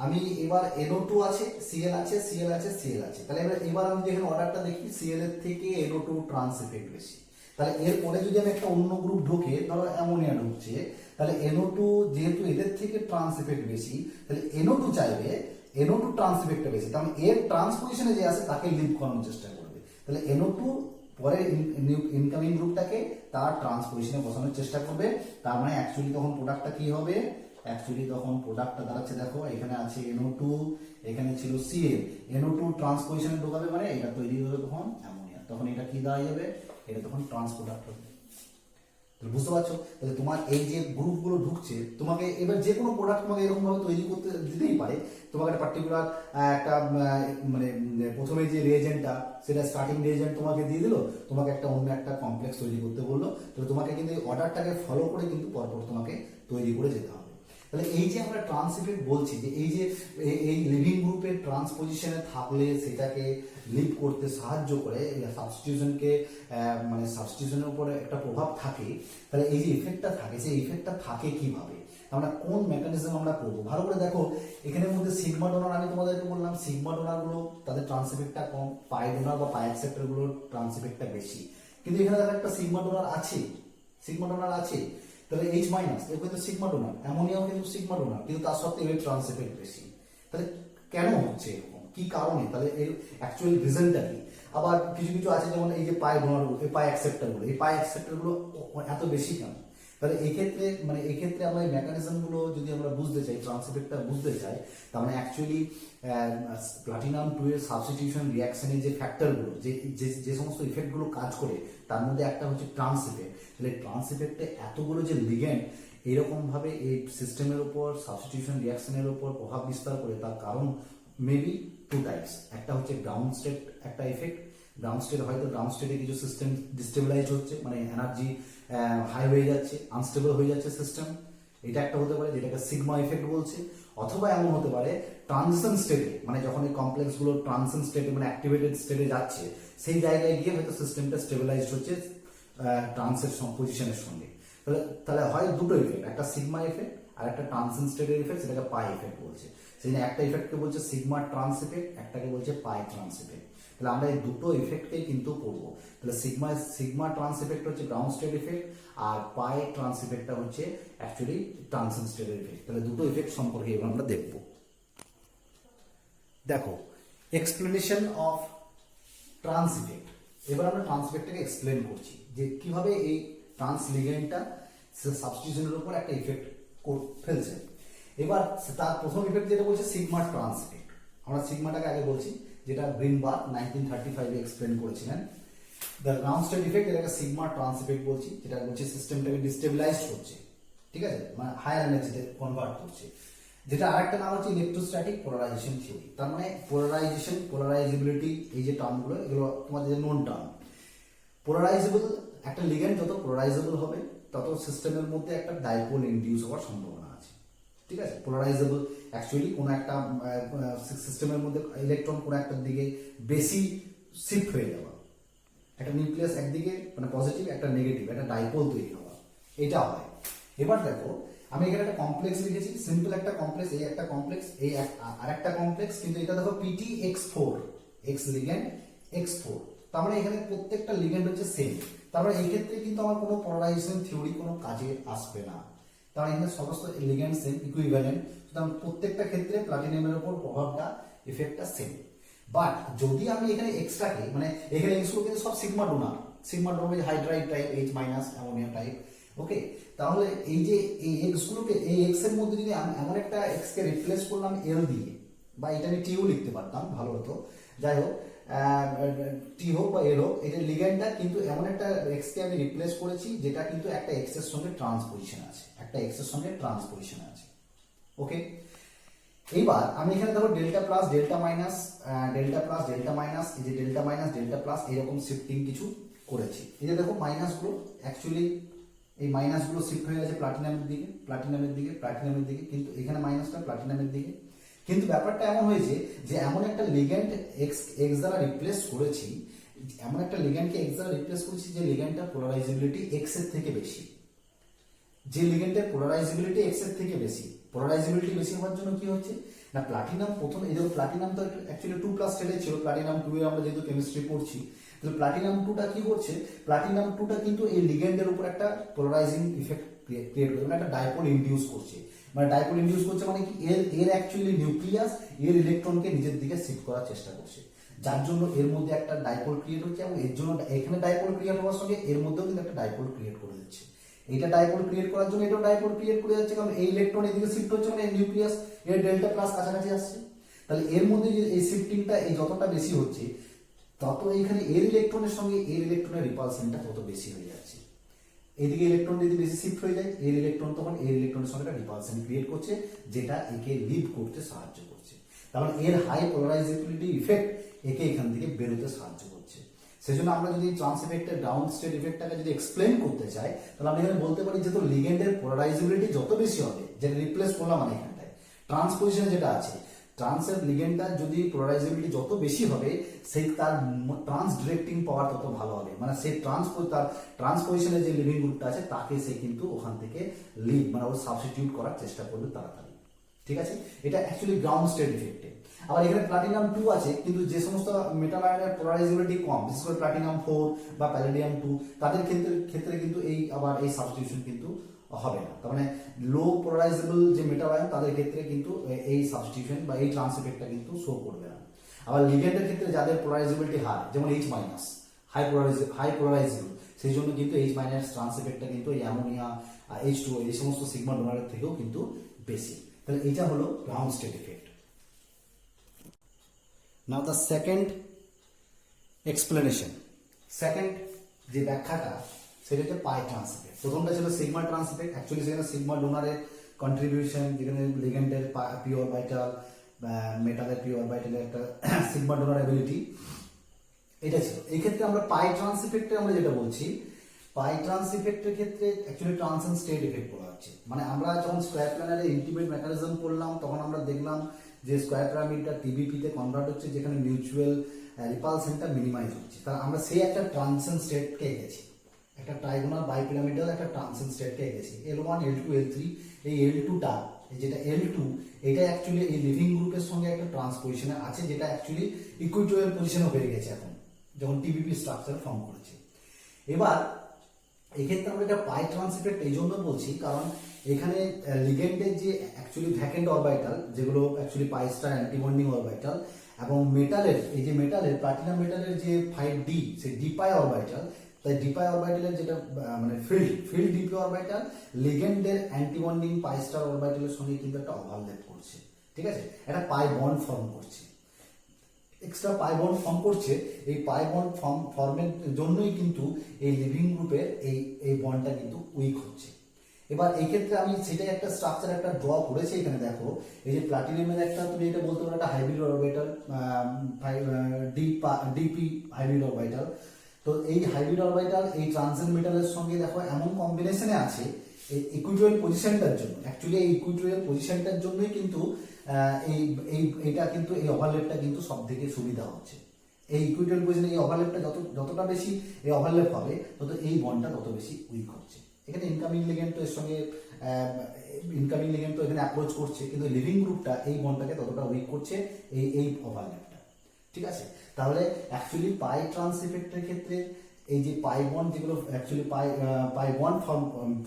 আমি এবার NO2 আছে, Cl আছে, Cl আছে, Cl আছে, তাহলে এবার আমি যেখানে অর্ডারটা দেখি Cl এর থেকে NO2 ট্রান্স ইফেক্ট বেশি, তাহলে এরপরে যদি আমি একটা অন্য গ্রুপ ঢোকে, ধরো অ্যামোনিয়া ঢুকছে, তাহলে NO2 যেহেতু এদের থেকে ট্রান্স ইফেক্ট বেশি, তাহলে NO2 চাইবে NO2 ট্রান্স ইফেক্টটা বেশি, তাহলে এর ট্রান্সপোজিশনে যে আছে তাকে লিভ করানোর চেষ্টা করবে, তাহলে NO2 পরে ইনকামিং গ্রুপটাকে তার ট্রান্সপোজিশনে বসানোর চেষ্টা করবে, তার মানে অ্যাকচুয়ালি তখন প্রোডাক্টটা কি হবে, অ্যাকচুয়ালি তখন প্রোডাক্টটা দাঁড়াচ্ছে দেখো এখানে আছে NO2, এখানে ছিল Cl, NO2 ট্রান্সপোজিশনে ঢোকাবে মানে এটা তৈরি হবে তখন অ্যামোনিয়া, তখন এটা কি দাঁড়িয়ে যাবে, এটা তখন ট্রান্স প্রোডাক্ট হবে। বুঝতে পারছো, তাহলে তোমার এই যে গ্রুপগুলো ঢুকছে, তোমাকে এবার যে কোনো প্রোডাক্ট তোমাকে এরকম ভাবে তৈরি করতে দিতেই পারে, তোমাকে একটা পার্টিকুলার একটা মানে প্রথমে যে রিয়েজেন্টটা সেটা স্টার্টিং রিয়েজেন্ট তোমাকে দিয়ে দিল, তোমাকে একটা অন্য একটা কমপ্লেক্স তৈরি করতে বললো, তাহলে তোমাকে কিন্তু এই অর্ডারটাকে ফলো করে কিন্তু পরপর তোমাকে তৈরি করে যেতে হবে। তাহলে এই যে আমরা ট্রান্স ইফেক্ট বলছি, যে এই যে এই লিভিং গ্রুপের ট্রান্সপোজিশনে থাকলে সেটাকে লিভ করতে সাহায্য করে, সাবস্টিটিউশনকে মানে সাবস্টিটিউশনের উপরে একটা প্রভাব থাকে, তাহলে এই যে ইফেক্টটা থাকে সেই ইফেক্টটা থাকে কিভাবে, আমরা কোন মেকানিজম আমরা করবো, ভালো করে দেখো এখানের মধ্যে সিগমা ডোনার, আমি তোমাদেরকে বললাম সিগমা ডোনার গুলো তাদের ট্রান্স ইফেক্টটা কম, পাই ডোনার বা পাই অ্যাকসেপ্টর গুলোর ট্রান্স ইফেক্টটা বেশি, কিন্তু এখানে দেখো একটা সিগমা ডোনার আছে, সিগমা ডোনার আছে, তাহলে H মাইনাস এখানে তো সিগমা ডোনার, অ্যামোনিয়াও কিন্তু সিগমা ডোনার, কিন্তু তার সত্ত্বেও এর ট্রান্স এফেক্ট বেশি। তাহলে কেন হচ্ছে এরকম, কি কারণে, তাহলে এর অ্যাকচুয়াল রিজনটা কি? আবার কিছু কিছু আছে যেমন এই যে পাই ডোনার, এই পাই অ্যাকসেপ্টার গুলো, এই পাই অ্যাকসেপ্টার গুলো এত বেশি কেন? তাহলে এক্ষেত্রে মানে এক্ষেত্রে আমরা এই মেকানিজম গুলো যদি আমরা বুঝতে চাই, ট্রান্স এফেক্টটা বুঝতে চাই, তার মানে অ্যাকচুয়ালি প্লাটিনাম 2 এর সাবস্টিটিউশন রিঅ্যাকশনে যে ফ্যাক্টরগুলো, যে সমস্ত ইফেক্টগুলো কাজ করে, তার মধ্যে একটা হচ্ছে ট্রান্স ইফেক্ট। তাহলে ট্রান্স ইফেক্টে এতগুলো যে লিগ্যান্ড এরকম ভাবে এই সিস্টেমের উপর সাবস্টিটিউশন রিঅ্যাকশনের উপর প্রভাব বিস্তার করে, তার কারণ মেবি টু টাইপস। একটা হচ্ছে গ্রাউন্ড স্টেট একটা ইফেক্ট, গ্রাউন্ড স্টেট হয়তো গ্রাউন্ড স্টেটে কিছু সিস্টেম ডিস্টেবিলাইজ হচ্ছে, মানে এনার্জি হাই হয়ে যাচ্ছে, আনস্টেবল হয়ে যাচ্ছে সিস্টেম, এটা একটা হতে পারে, যেটাকে সিগমা ইফেক্ট বলছে। অথবা এমন হতে পারে ট্রানজিশন স্টেটে, মানে যখন এই কমপ্লেক্স গুলো ট্রানজিশন স্টেটে মানে অ্যাক্টিভেটেড স্টেটে যাচ্ছে, সেই জায়গায় গিয়ে হয়তো সিস্টেমটা স্টেবিলাইজড হচ্ছে ট্রান্সের পজিশনের সঙ্গে। তাহলে তাহলে হয় দুটো ইফেক্ট, একটা সিগমা ইফেক্ট আর একটা ট্রানজিশন স্টেটের ইফেক্ট, সেটাকে পাই ইফেক্ট বলছে। সেই জন্য একটা ইফেক্টকে বলছে সিগমা ট্রান্স ইফেক্ট, একটাকে বলছে পাই ট্রান্স ইফেক্ট। তাহলে আমরা এই দুটো ইফেক্টকেই কিন্তু পড়বো। তাহলে সিগমা ট্রান্স ইফেক্ট হচ্ছে গ্রাউন্ড স্টেট ইফেক্ট, আর পাই ট্রান্স ইফেক্টটা হচ্ছে অ্যাকচুয়ালি ট্রানজিশন স্টেটের ইফেক্ট। তাহলে দুটো ইফেক্ট সম্পর্কে এবার আমরা দেখবো। দেখো, এক্সপ্লেনেশন অফ ট্রান্স ইফেক্ট। এবার আমরা ট্রান্স ইফেক্টটাকে এক্সপ্লেন করছি যে কিভাবে এই ট্রান্স লিগ্যান্ডটা সাবস্টিটিউশনের উপর একটা ইফেক্ট ফেলছে। এবার তার প্রথম ইফেক্ট যেটা বলছে সিগমা ট্রান্স ইফেক্ট। আমরা সিগমাটাকে আগে বলছি, যেটা গ্রিনবার্গ 1935 এক্সপ্লেন করেছিলেন। দ্য গ্রাউন্ড স্টেট ইফেক্ট, এটাকে সিগমা ট্রান্স ইফেক্ট বলছি, যেটা বলছে সিস্টেমটাকে ডিস্টেবিলাইজড করছে, ঠিক আছে, মানে হায়ার এনার্জিতে কনভার্ট করছে। যেটা আরেকটা নাম হচ্ছে ইলেকট্রোস্ট্যাটিক পোলারাইজেশন থিওরি। তার মানে পোলারাইজেশন, পোলারাইজেবিলিটি, এই যে টার্মগুলো, এগুলো তোমাদের যে নোন টার্ম। পোলারাইজেবল একটা লিগ্যান্ড যত পোলারাইজেবল হবে, তত সিস্টেমের মধ্যে একটা ডাইপোল ইনডিউস হওয়ার সম্ভাবনা আছে, ঠিক আছে। পোলারাইজেবল অ্যাকচুয়ালি কোনো একটা সিস্টেমের মধ্যে ইলেকট্রন কোনো একটার দিকে বেশি শিফট হয়ে যাওয়া, একটা নিউক্লিয়াস একদিকে মানে পজিটিভ, একটা নেগেটিভ, একটা ডাইপোল তৈরি হওয়া, এটা হয়। এবার দেখো, আমি এখানে একটা কমপ্লেক্স লিখেছি, সিম্পল একটা কমপ্লেক্স, এই একটা কমপ্লেক্স, এই আর একটা কমপ্লেক্স, কিন্তু এটা দেখো PTX4, X লিগ্যান্ড X4, তার মানে এখানে প্রত্যেকটা লিগ্যান্ড হচ্ছে সেম। তার মানে এই ক্ষেত্রে কিন্তু আমার কোনো পোলারাইজেশন থিওরি কোনো কাজে আসবে না, কারণ এখানে সমস্ত লিগ্যান্ড সেম, ইকুইভ্যালেন্ট, সুতরাং প্রত্যেকটা ক্ষেত্রে প্লাটিনামের উপর প্রভাবটা, ইফেক্টটা সেম। বাট যদি আমি এখানে এক্সট্রাকে, মানে এখানে এক্সগুলো কিন্তু সব sigma donor, sigma donor hydride type, H minus ammonia type, okay. তাহলে এই যে এই এক্স গুলোকে, এই এক্স এর মধ্যে যদি আমি এমন একটা এক্স কে রিপ্লেস করলাম এল দিয়ে, বা এটা আমি টিও লিখতে পারতাম, ভালো হতো, যাই হোক, টি হোক বা এল হোক, এটা লিগ্যান্ডটা কিন্তু এমন একটা এক্স কে আমি রিপ্লেস করেছি যেটা কিন্তু একটা এক্স এর সঙ্গে ট্রান্সপোজিশন আছে, একটা এক্স এর সঙ্গে ট্রান্সপোজিশন আছে, ওকে। এইবার আমি এখানে দেখো delta plus delta minus, delta plus delta minus, এই যে ডেল্টা মাইনাস ডেল্টা প্লাস, এরকম শিফটিং কিছু করেছি। এই যে দেখো মাইনাস গুলো অ্যাকচুয়ালি, এই মাইনাস গুলো শিফট হয়ে গেছে প্লাটিনামের দিকে, প্লাটিনামের দিকে, প্লাটিনামের দিকে, কিন্তু এখানে মাইনাসটা প্লাটিনামের দিকে। কিন্তু ব্যাপারটা এমন হয়েছে যে এমন একটা লিগ্যান্ড এক্স দ্বারা রিপ্লেস করেছি, এমন একটা লিগ্যান্ডকে এক্স দ্বারা রিপ্লেস করেছি যে লিগ্যান্ডটার পোলারাইজেবিলিটি এক্স এর থেকে বেশি, যে লিগ্যান্ডের পোলারাইজেবিলিটি এক্স এর থেকে বেশি। পোলারাইজেবিলিটি বেশি হওয়ার জন্য কি হচ্ছে না, প্লাটিনাম প্রথম, এই দেখো প্লাটিনাম তো অ্যাকচুয়ালি 2+ স্টেটে ছিল, প্লাটিনাম 2 এ আমরা যেহেতু কেমিস্ট্রি পড়ছি, তাহলে প্লাটিনাম 2টা কি করছে, প্লাটিনাম 2টা কিন্তু এই লিগ্যান্ডের উপর একটা পোলারাইজিং ইফেক্ট ক্রিয়েট করছে, মানে একটা ডাইপোল ইনডিউস করছে। মানে ডাইপোল ইনডিউস করছে মানে কি, এর অ্যাকচুয়ালি নিউক্লিয়াস এর ইলেকট্রনকে নিজের দিকে শিফট করার চেষ্টা করছে, যার জন্য এর মধ্যে একটা ডাইপোল ক্রিয়েট হচ্ছে, এবং এর জন্য এখানে ডাইপোল ক্রিয়েট হওয়ার সঙ্গে এর মধ্যেও কিন্তু একটা ডাইপোল ক্রিয়েট করে দিচ্ছে। এইটা ডাইপোল ক্রিয়েট করার জন্য এটাও ডাইপোল ক্রিয়েট করে যাচ্ছে, কারণ এই ইলেকট্রন এদিকে শিফট হচ্ছে, মানে নিউক্লিয়াস এর ডেল্টা প্লাস কাছাকাছি আসছে। তাহলে এর মধ্যে যে এই শিফটিংটা এই যতটা বেশি হচ্ছে, তত এইখানে এর ইলেকট্রনের সঙ্গে এর ইলেকট্রনের রিপালশনটা তত বেশি হয়ে যাচ্ছে। এদিকে ইলেকট্রন যদি বেশি শিফট হয়ে যায়, এর ইলেকট্রন তখন এর ইলেকট্রনের সঙ্গে একটা রিপালশন ক্রিয়েট করছে, যেটা একে লিভ করতে সাহায্য করছে। তার মানে এর হাই পোলারাইজেবিলিটি ইফেক্ট একে এখান থেকে বেরোতে সাহায্য করছে। সেজন্য আমরা যদি ট্রান্স ইফেক্টের ডাউন স্টেট ইফেক্টটাকে যদি এক্সপ্লেন করতে চাই, তাহলে আমরা এখানে বলতে পারি যে তো লিগ্যান্ডের পোলারাইজেবিলিটি যত বেশি হবে, যেটা রিপ্লেস করলাম মানে এখানটায় ট্রান্সপোজিশনে যেটা আছে, ট্রান্সের লিগ্যান্ডটার যদি পোলারাইজেবিলিটি যত বেশি হবে, সেই তার ট্রান্স ডিরেক্টিং পাওয়ার তত ভালো হবে, মানে সেই তার ট্রান্সপোজিশনের যে লিভিং গ্রুপটা আছে তাকে সে কিন্তু ওখান থেকে লিভ মানে ও সাবস্টিটিউট করার চেষ্টা করবে তাড়াতাড়ি, ঠিক আছে। এটা অ্যাকচুয়ালি গ্রাউন্ড স্টেট ইফেক্টে। আবার এখানে প্লাটিনাম 2 আছে, কিন্তু যে সমস্ত মেটাল আয়নের পোলারাইজেবিলিটি কম, বিশেষ করে প্লাটিনাম 4 বা প্যালেডিয়াম 2, তাদের ক্ষেত্রে কিন্তু এই সাবস্টিটিউশন কিন্তু হবে না। তার মানে লো পোলারাইজেবল যে মেটাল আয়ন তাদের ক্ষেত্রে কিন্তু এই সাবস্টিটিউশন বা এই ট্রান্স ইফেক্টটা কিন্তু শো করবে না। আবার লিগেন্ডের ক্ষেত্রে যাদের পোলারাইজেবিলিটি হাই, যেমন H মাইনাস, হাই পোলারাইজেবল, সেই জন্য কিন্তু H মাইনাস ট্রান্স ইফেক্টটা কিন্তু এই অ্যামোনিয়া, H2O এই সমস্ত সিগমা ডোনারের থেকেও কিন্তু বেশি। তাহলে এটা হলো ground state effect. Now the second explanation, second যে ব্যাখ্যাটা সেটা হচ্ছে পাই ট্রান্স ইফেক্ট। প্রথমটা ছিল সিগমা ট্রান্স ইফেক্ট, অ্যাকচুয়ালি সেখানে সিগমা ডোনারের কন্ট্রিবিউশন, যেখানে লিগেন্ডের পি অরবিটাল, মেটালের পি অরবিটালের একটা সিগমা ডোনার অ্যাবিলিটি, এটা ছিল। এই ক্ষেত্রে আমরা পাই ট্রান্স ইফেক্টে আমরা যেটা বলছি, পাই ট্রান্স ইফেক্টের ক্ষেত্রে অ্যাকচুয়ালি ট্রান্সেন্ট স্টেট ইফেক্ট বলা হচ্ছে। মানে আমরা যখন স্কোয়ার প্ল্যানারে ইন্টিমেট মেকানিজম পড়লাম, তখন আমরা দেখলাম যে স্কোয়ার পিরামিডটা টিবিপিতে কনভার্ট হচ্ছে, যেখানে মিউচুয়াল রিপালশনটা মিনিমাইজ হচ্ছে। তাহলে আমরা সেই একটা ট্রান্সেন্ট স্টেটকে গেছি, একটা ট্রাইগোনাল বাইপিরামিডাল একটা ট্রান্সেন্ট স্টেটকে গেছি। L1 L2 L3, এই L2টা, যেটা L2, এটা অ্যাকচুয়ালি এই লিভিং গ্রুপের সঙ্গে একটা ট্রান্সপোজিশনে আছে, যেটা অ্যাকচুয়ালি ইকুইটোরিয়াল পজিশনে হয়ে গেছে এখন, যখন টিবিপি স্ট্রাকচার ফর্ম করেছে। এবার এক্ষেত্রে আমরা এটা পাই ট্রান্স ইফেক্ট এই জন্য বলছি, কারণ এখানে লিগেন্ডের যে অ্যাকচুয়ালি ভ্যাকেন্ট অরবিটাল, যেগুলো অ্যাকচুয়ালি পাই স্টার অ্যান্টিবন্ডিং অরবিটাল, এবং মেটালের এই যে মেটালের প্লাটিনাম মেটালের যে 5D, সেই ডিপাই অরবিটাল, তাই ডিপাই অরবিটালের যেটা মানে ফিল্ড ডিপি অরবিটাল লিগেন্ডের অ্যান্টিবন্ডিং পাই স্টার অরবিটালের সঙ্গে কিন্তু একটা ওভারল্যাপ করছে, ঠিক আছে, একটা পাই বন্ড ফর্ম করছে, এক্সট্রা পাই বন্ড ফর্ম করছে। এই পাই বন্ড ফর্মের জন্যই কিন্তু এই লিভিং গ্রুপের এই বন্ডটা কিন্তু উইক হচ্ছে। এবার এই ক্ষেত্রে আমি সেটাই একটা স্ট্রাকচার একটা ড্র করেছি এখানে দেখো। এই যে প্লাটিনামের একটা, তুমি এটা বলতে পারো একটা hybrid orbital, DP hybrid orbital. তো এই হাইব্রিড অরবিটাল এই ট্রান্সেন্ট মেটালের সঙ্গে দেখো এমন কম্বিনেশনে আছে এই ইকুইটোরিয়াল পজিশনটার জন্য, অ্যাকচুয়ালি এই ইকুইটোরিয়াল পজিশনটার জন্যই কিন্তু এইটা কিন্তু এই ওভারল্যাপটা কিন্তু সব থেকে সুবিধা হচ্ছে। এই ইকুইটোরিয়াল পজিশনে এই ওভারল্যাপটা যতটা বেশি এই ওভারল্যাপ হবে, তত এই বন্ডটা তত বেশি উইক হচ্ছে। এখানে ইনকামিং লিগেন্ড তো এর সঙ্গে এখানে অ্যাপ্রোচ করছে, কিন্তু লিভিং গ্রুপটা এই বন্ডটাকে ততটা উইক করছে এই ওভারল্যাপটা, ঠিক আছে। তাহলে অ্যাকচুয়ালি পাই ট্রান্স ইফেক্টের ক্ষেত্রে এই যে পাই বন্ড, যেগুলো অ্যাকচুয়ালি পাই বন্ড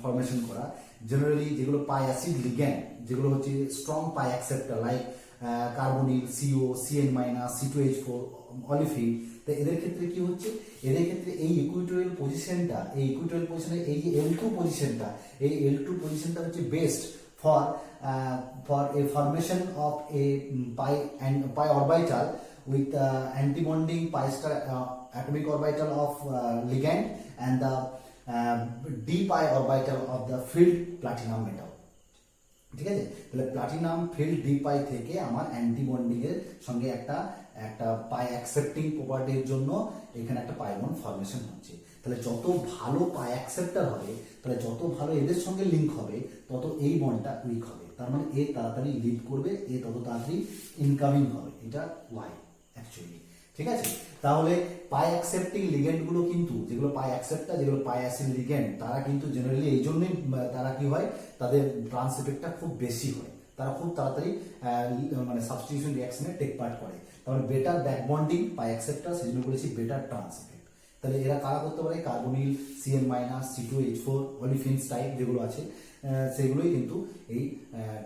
ফর্মেশন করা, জেনারেলি যেগুলো পাই অ্যাসিড লিগ্যান্ড, যেগুলো হচ্ছে strong pi acceptor like carbonyl, CO, CN-, C2H4, olefin, তো এদের ক্ষেত্রে কি হচ্ছে, এদের ক্ষেত্রে এই ইকুইটোরিয়াল পজিশনটা, এই ইকুইটোরিয়াল পজিশনে এই যে L2 পজিশনটা, এই L2 পজিশনটা হচ্ছে best for a formation of A pi orbital with antibonding pi star atomic orbital of ligand and the d pi orbital of the filled platinum metal, ঠিক আছে। তাহলে প্লাটিনাম ফিল্ড ডি পাই থেকে আমার antibonding এর সঙ্গে একটা পাই অ্যাকসেপ্টিং প্রপার্টির জন্য এখানে একটা পাই বন্ড ফর্মেশন হচ্ছে। তাহলে যত ভালো পাই অ্যাকসেপ্টার হবে, তাহলে যত ভালো এদের সঙ্গে লিঙ্ক হবে, তত এই বন্ডটা উইক হবে। তার মানে এ তাড়াতাড়ি লিড করবে, এ তত তাড়াতাড়ি ইনকামিং হবে, এটা ওয়াই অ্যাকচুয়ালি, ঠিক আছে। তাহলে পাই অ্যাকসেপ্টিং লিগেন্ড গুলো কিন্তু, যেগুলো পাই অ্যাকসেপ্টার, যেগুলো পাই অ্যাসিড লিগেন্ড, তারা কিন্তু জেনারেলি এই জন্যই তারা কি হয়, তাদের ট্রান্স ইফেক্টটা খুব বেশি হয়, তারা খুব তাড়াতাড়ি মানে সাবস্টিটিউশন রিঅ্যাকশনে টেক পার্ট করে। তাহলে বেটার ব্যাক বন্ডিং পাই অ্যাকসেপ্টার, সেই জন্য বলেছি বেটার ট্রান্স ইফেক্ট। তাহলে এরা কারা করতে পারে, কার্বনিল, CN-, C2H4, অলিফিনস টাইপ যেগুলো আছে, সেগুলোই কিন্তু এই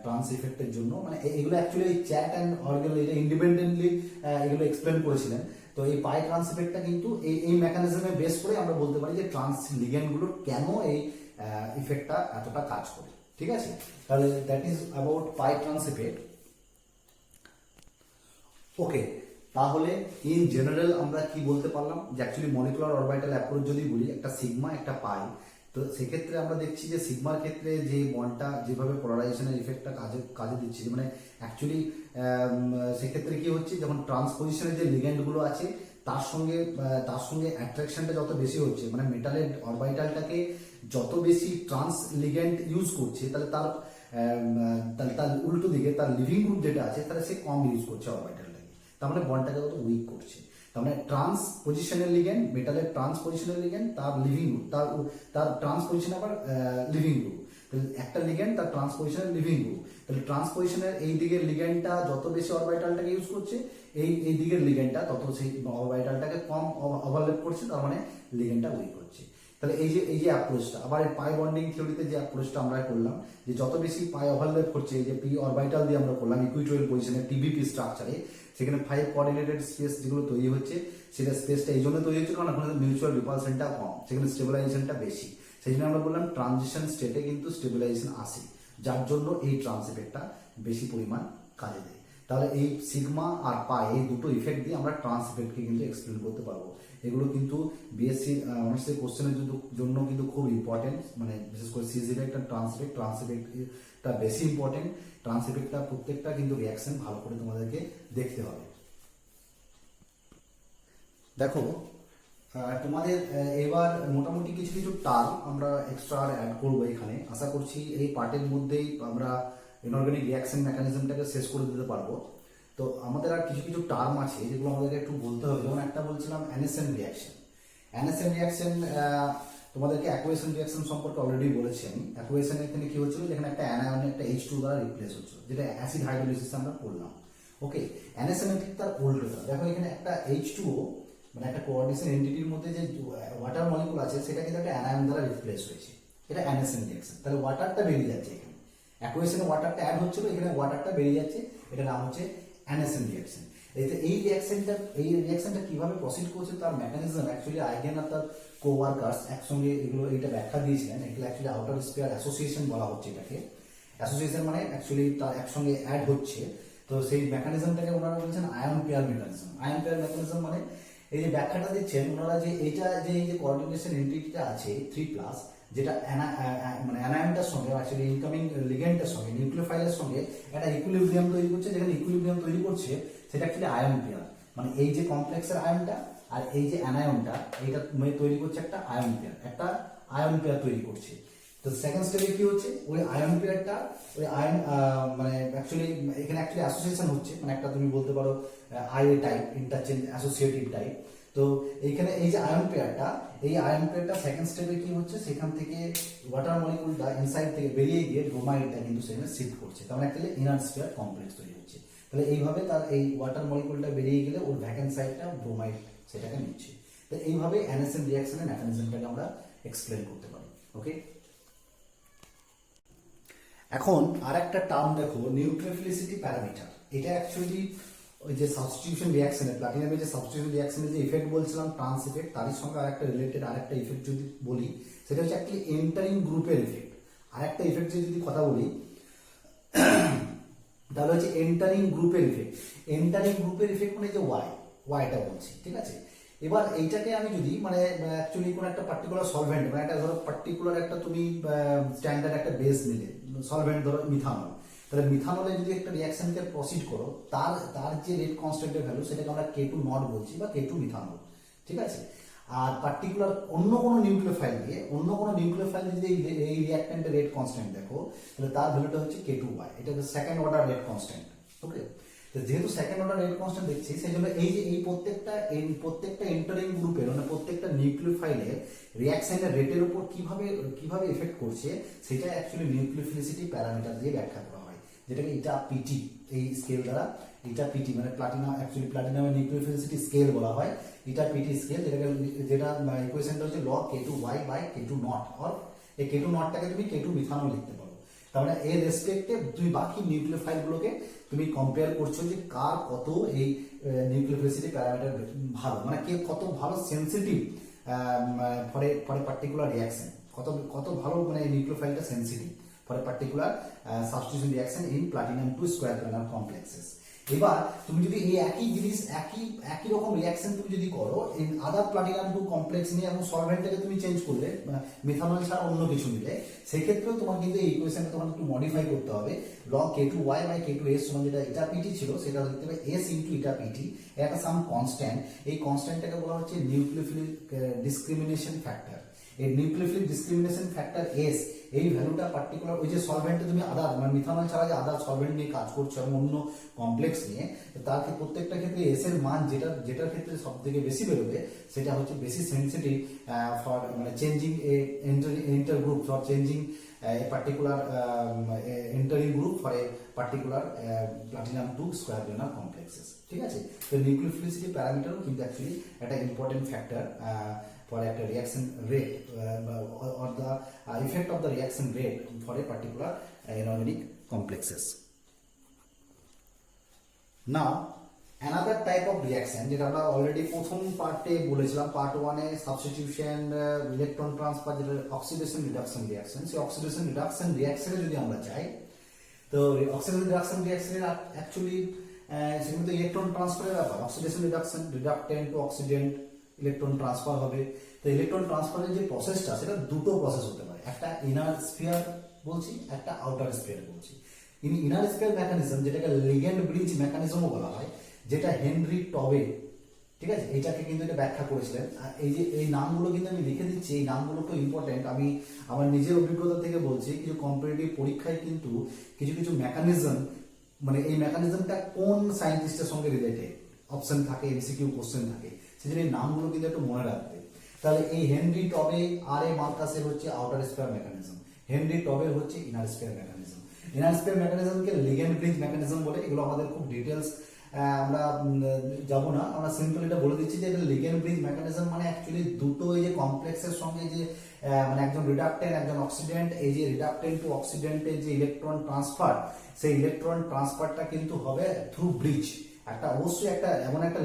ট্রান্স ইফেক্টের জন্য, মানে এগুলো অ্যাকচুয়ালি এই চ্যাট অ্যান্ড অর্গেল এটা ইন্ডিপেন্ডেন্টলি এগুলো এক্সপ্লেন করেছিলেন। তো এই পাই ট্রান্স ইফেক্টটা কিন্তু এই মেকানিজমে বেস করে আমরা বলতে পারি যে ট্রান্স লিগ্যান্ডগুলো কেন এই ইফেক্টটা এতটা কাজ করে, ঠিক আছে। তাহলে that is about pi trans effect. Okay, তাহলে ইন জেনারেল আমরা কি বলতে পারলাম, যে অ্যাকচুয়ালি মলিকুলার অরবিটাল অ্যাপ্রোচ যদি বলি, একটা সিগমা একটা পাই, তো সেক্ষেত্রে আমরা দেখছি যে সিগমার ক্ষেত্রে যে বন্ডটা যেভাবে পোলারাইজেশনের ইফেক্টটা কাজে দিচ্ছে, মানে অ্যাকচুয়ালি সেক্ষেত্রে কি হচ্ছে, যখন ট্রান্সপোজিশনের যে লিগ্যান্ডগুলো আছে তার সঙ্গে অ্যাট্রাকশনটা যত বেশি হচ্ছে, মানে মেটালের অরবিটালটাকে যত বেশি ট্রান্স লিগ্যান্ড ইউজ করছে, তাহলে তার উল্টো দিকে তার লিভিং গ্রুপ যেটা আছে, তাহলে সে কম ইউজ করছে অরবিটালটাকে, তার মানে বন্ডটাকে তত উইক করছে। তার মানে ট্রান্স পজিশনাল লিগ্যান্ড, মেটালের ট্রান্স পজিশনাল লিগ্যান্ড, তার লিভিং গ্রুপ, তার ট্রান্স পজিশন আবার লিভিং গ্রুপ, তাহলে একটা লিগ্যান্ড তার ট্রান্সপোজিশনের লিভিং গ্রুপ, তাহলে ট্রান্সপোজিশনের এই দিকের লিগ্যান্ডটা যত বেশি অরবিটালটাকে ইউজ করছে, এই দিকের লিগ্যান্ডটা তত সেই অরবিটালটাকে কম ওভারল্যাপ করছে, তার মানে লিগ্যান্ডটা উইক হচ্ছে। তাহলে এই যে অ্যাপ্রোচটা, আবার এই পাই বন্ডিং থিওরিতে যে অ্যাপ্রোচটা আমরা করলাম, যে যত বেশি পাই ওভারল্যাপ করছে, এই যে পি অরবিটাল দিয়ে আমরা করলাম ইকুইটোরিয়াল পজিশনে টিবিপি স্ট্রাকচারে, সেখানে 5 কোঅর্ডিনেটেড স্পেস যেগুলো তৈরি হচ্ছে, সেটা স্পেসটা এই জন্য তৈরি হচ্ছে কারণ ওখানে মিউচুয়াল রিপালশনটা কম, সেখানে স্টেবিলাইজেশনটা বেশি। সেই জন্য আমরা বললাম ট্রানজিশন স্টেটে কিন্তু স্টেবিলাইজেশন আসে, যার জন্য এই ট্রান্স ইফেক্টটা বেশি পরিমাণ কাজে দেয়। তাহলে এই সিগমা আর পাই এই দুটো ইফেক্ট দিয়ে আমরা ট্রান্স ইফেক্টকে কিন্তু এক্সপ্লেন করতে পারবো। এগুলো কিন্তু বিএসসি অনার্সের কোশ্চেনের জন্য কিন্তু খুব ইম্পর্টেন্ট, মানে বিশেষ করে সিজ ইফেক্ট আর ট্রান্স ইফেক্টটা বেশি ইম্পর্টেন্ট। ট্রান্স ইফেক্টটা প্রত্যেকটা কিন্তু রিয়াকশন ভালো করে তোমাদেরকে দেখতে হবে। দেখো তোমাদের এবার মোটামুটি কিছু কিছু টার্ম আমরা এক্সট্রা অ্যাড করবো এখানে। আশা করছি এই পার্টের মধ্যেই আমরা ইনঅর্গানিক রিয়াকশন মেকানিজমটাকে শেষ করে দিতে পারবো। তো আমাদের আর কিছু কিছু টার্ম আছে যেগুলো আমাদেরকে একটু বলতে হবে। যেমন একটা বলছিলাম অ্যানেসেন রিয়াকশন। অ্যানেসেন রিয়াকশন তোমাদেরকে অ্যাকুয়েশন রিয়াকশন সম্পর্কে অলরেডি বলেছি আমি। অ্যাকুয়েশন এখানে কি হচ্ছিল, যেখানে একটা অ্যানায়ন একটা H2 দ্বারা রিপ্লেস হচ্ছিল, যেটা অ্যাসিড হাইড্রোলিসিস আমরা করলাম। ওকে, অ্যানেসেন ঠিক তার উল্টোটা। দেখো এখানে একটা H2O মানে একটা কোঅর্ডিনেশন এন্টিটির মধ্যে যে ওয়াটার মলিকুল আছে সেটা কিন্তু একটা অ্যানায়ন দ্বারা রিপ্লেস হয়েছে, এটা অ্যানেসেন রিয়াকশন। তাহলে ওয়াটারটা বেরিয়ে যাচ্ছে, এখানে অ্যাকুয়েশনে ওয়াটারটা অ্যাড হচ্ছিল, এখানে ওয়াটারটা বেরিয়ে যাচ্ছে, এটা নাম হচ্ছে অ্যানেসেন রিয়াকশন। এই রিয়াকশনটা কিভাবে প্রসিড করছে তার মেকানিজম অ্যাকচুয়ালি আইগেন আর তার কোওয়ার্কার্স একসঙ্গে এটা ব্যাখ্যা দিয়েছিলেন। এগুলো অ্যাকচুয়ালি আউটার স্পেয়ার অ্যাসোসিয়েশন বলা হচ্ছে এটাকে। অ্যাসোসিয়েশন মানে অ্যাকচুয়ালি তার একসঙ্গে অ্যাড হচ্ছে। তো সেই মেকানিজমটাকে ওনারা বলছেন ion pair mechanism. Ion pair mechanism মানে এই যে ব্যাখ্যাটা দিচ্ছেন ওনারা, যে এইটা যে এই যে কোঅর্ডিনেশন এন্টিটিটা আছে 3+, যেটা মানে অ্যানায়নটার সঙ্গে অ্যাকচুয়ালি ইনকামিং লিগ্যান্ডের সঙ্গে নিউক্লিওফাইলের সঙ্গে একটা ইকুইলিব্রিয়াম তৈরি করছে, যেখানে ইকুইলিব্রিয়াম তৈরি করছে সেটা অ্যাকচুয়ালি আয়ন পেয়ার। মানে এই যে কমপ্লেক্সের আয়নটা আর এই যে অ্যানায়নটা, এইটা তৈরি করছে একটা আয়ন পেয়ার তৈরি করছে। তো সেকেন্ড স্টেপে কি হচ্ছে, ওই আয়ন পেয়ারটা ওই আয়ন মানে অ্যাকচুয়ালি এখানে অ্যাকচুয়ালি অ্যাসোসিয়েশন হচ্ছে, মানে একটা তুমি বলতে পারো IA type interchange associative type. তো এইখানে এই যে আয়ন পেয়ারটা সেকেন্ড স্টেপে কি হচ্ছে, সেখান থেকে ওয়াটার মলিকুলটা ইনসাইড থেকে বেরিয়ে গিয়ে ব্রোমাইডটা কিন্তু সেখানে শিফট করছে, তার মানে অ্যাকচুয়ালি ইনার স্পেয়ার কমপ্লেক্স তৈরি হচ্ছে। তাহলে এইভাবে তার এই ওয়াটার মলিকুলটা বেরিয়ে গেলে ওর ভ্যাকেন্ট সাইডটা ব্রোমাইড সেটাকে নিচ্ছে। তো এইভাবে অ্যানেসেন রিয়াকশনের মেকানিজমটাকে আমরা এক্সপ্লেন করতে পারি। ওকে, এখন আর একটা টার্ম দেখো, নিউক্লিওফিলিসিটি প্যারামিটার। এটা অ্যাকচুয়ালি ওই যে সাবস্টিটিউশন রিয়াকশনে প্লাটিনামের যে সাবস্টিটিউশন রিয়াকশনের যে ইফেক্ট বলছিলাম ট্রান্স ইফেক্ট, তারই সঙ্গে আরেকটা রিলেটেড আরেকটা ইফেক্ট যদি বলি, সেটা হচ্ছে অ্যাকচুয়ালি এন্টারিং গ্রুপের ইফেক্ট। আরেকটা ইফেক্ট যদি কথা বলি তাহলে হচ্ছে এন্টারিং গ্রুপের ইফেক্ট। এন্টারিং গ্রুপের ইফেক্ট মানে যে ওয়াইটা বলছি, ঠিক আছে। এবার এইটাকে আমি যদি মানে অ্যাকচুয়ালি কোনো একটা পার্টিকুলার সলভেন্ট, মানে একটা ধরো পার্টিকুলার একটা তুমি স্ট্যান্ডার্ড একটা বেস নিলে সলভেন্ট, ধরো মিথানল। তাহলে মিথানলে যদি একটা রিয়াকশনকে প্রসিড করো, তার যে রেট কনস্ট্যান্টের ভ্যালু সেটাকে আমরা K2 নট বলছি বা K2 মিথানল, ঠিক আছে। আর পার্টিকুলার অন্য কোনো নিউক্লিওফাইল যদি এই রিঅ্যাক্ট্যান্টের রেট কনস্ট্যান্ট দেখো, তাহলে তার ভ্যালুটা হচ্ছে K2Y। এটা হচ্ছে সেকেন্ড অর্ডার রেট কনস্ট্যান্ট। ওকে, তো যেহেতু সেকেন্ড অর্ডার রেট কনস্ট্যান্ট দেখছি, সেই জন্য এই যে এই প্রত্যেকটা এন্টারিং গ্রুপের মানে প্রত্যেকটা নিউক্লিওফাইলের রিঅ্যাকশনের রেটের উপর কিভাবে এফেক্ট করছে, সেটা অ্যাকচুয়ালি নিউক্লিওফিলিসিটি প্যারামিটার দিয়ে ব্যাখ্যা করা হয়, যেটাকে এটা পিটি, এই স্কেল দ্বারা এটা পিটি মানে প্লাটিনামের নিউক্লিওফিলিসিটি স্কেল বলা হয়। এটা পিটি স্কেল, যেটা ইকুয়েশনটা হচ্ছে log K2Y by K2 not, or এই K2 নটটাকে তুমি K2 মিথানল লিখতে পারো। তার মানে এর রেসপেক্টে তুমি বাকি নিউক্লিওফাইলগুলোকে তুমি কম্পেয়ার করছো যে কার কত এই নিউক্লিওফিলিসিটি প্যারামিটার ভালো, মানে কে কত ভালো sensitive for a particular reaction, কত ভালো মানে নিউক্লিওফাইলটা sensitive for a particular substitution reaction in platinum 2 square planar complexes. এবার তুমি যদি এই একই জিনিস একই রকম রিয়াকশন তুমি যদি করো ইন আদার প্লাটিনাম 2 কমপ্লেক্স নিয়ে এবং সলভেন্টটাকে তুমি চেঞ্জ করলে, মিথানল ছাড়া অন্য কিছু নিলে, সেক্ষেত্রেও তোমার কিন্তু এই ইকুয়েশনটা তোমার একটু মডিফাই করতে হবে। log K2Y by K2S সমান যেটা এটা পিটি ছিল, সেটা লিখতে হবে S ইনটু এটা পিটি, একটা সাম কনস্ট্যান্ট। এই কনস্ট্যান্টটাকে বলা হচ্ছে নিউক্লিওফিলিক ডিসক্রিমিনেশন ফ্যাক্টর। এই নিউক্লিওফিলিক ডিসক্রিমিনেশন ফ্যাক্টর S, এই ভ্যালুটা পার্টিকুলার ওই যে সলভেন্টে তুমি আদার মানে মিথানল ছাড়া যে আদার সলভেন্ট নিয়ে কাজ করছো এবং অন্য কমপ্লেক্স নিয়ে, তার প্রত্যেকটা ক্ষেত্রে এস এর মান যেটার ক্ষেত্রে সব থেকে বেশি বেরোবে, সেটা হচ্ছে বেশি সেন্সিটিভ ফর মানে changing inter group for changing a particular entering group for a particular platinum 2 square planar complexes. ঠিক আছে, তো নিউক্লিওফিলিসিটি প্যারামিটারও কিন্তু অ্যাকচুয়ালি একটা important factor for a reaction rate or the effect of the reaction rate for a particular inorganic complexes. Now another type of reaction যেটা আমরা already প্রথম পার্টে বলেছিলাম, পার্ট 1 এ সাবস্টিটিউশন, ইলেকট্রন ট্রান্সফার, যেটা অক্সিডেশন রিডাকশন রিঅ্যাকশন। সেই oxidation reduction রিঅ্যাকশনে যদি আমরা যাই, তো অক্সিডেশন রিডাকশন রিঅ্যাকশনের অ্যাকচুয়ালি সেখানে তো ইলেকট্রন ট্রান্সফারের ব্যাপার। Oxidation reduction, reductant to oxidant, electron transfer হবে। তো ইলেকট্রন ট্রান্সফারের যে প্রসেসটা, সেটা দুটো প্রসেস হতে পারে, একটা ইনার স্ফিয়ার বলছি, একটা আউটার স্ফিয়ার বলছি। ইনার স্ফিয়ার মেকানিজম, যেটাকে লিগ্যান্ড ব্রিজ মেকানিজমও বলা হয়, যেটা হেনরি টবে, ঠিক আছে, এইটাকে কিন্তু এটা ব্যাখ্যা করেছিলেন। এই যে এই নামগুলো কিন্তু আমি লিখে দিচ্ছি, এই নামগুলো তো ইম্পর্টেন্ট। আমি আমার নিজের অভিজ্ঞতা থেকে বলছি, কিছু কম্পিটিটিভ পরীক্ষায় কিন্তু কিছু কিছু মেকানিজম, মানে এই মেকানিজমটা কোন সায়েন্টিস্টের সঙ্গে রিলেটেড অপশন থাকে, এমসিকিউ কোশ্চেন থাকে, সেজন্য এই নামগুলো কিন্তু একটু মনে রাখবে। তাহলে এই হেনরি টবে আর এ মার্কাসের হচ্ছে আউটার স্ফিয়ার মেকানিজম, হেনরি টবের হচ্ছে inner sphere mechanism. Inner sphere মেকানিজমকে লিগ্যান্ড ব্রিজ মেকানিজম বলে। এগুলো আমাদের খুব ডিটেলস আমরা যাব না, আমরা সিম্পল এটা বলে দিচ্ছি যে এটা লিগ্যান্ড ব্রিজ মেকানিজম মানে অ্যাকচুয়ালি দুটো এই যে কমপ্লেক্সের সঙ্গে যে মানে একজন রিডাক্টেন্ট একজন অক্সিডেন্ট, এই যে রিডাক্টেন্ট টু অক্সিডেন্টের যে ইলেকট্রন ট্রান্সফার, সেই ইলেকট্রন ট্রান্সফারটা কিন্তু হবে থ্রু ব্রিজ। একটা অবশ্যই একটা এমন একটা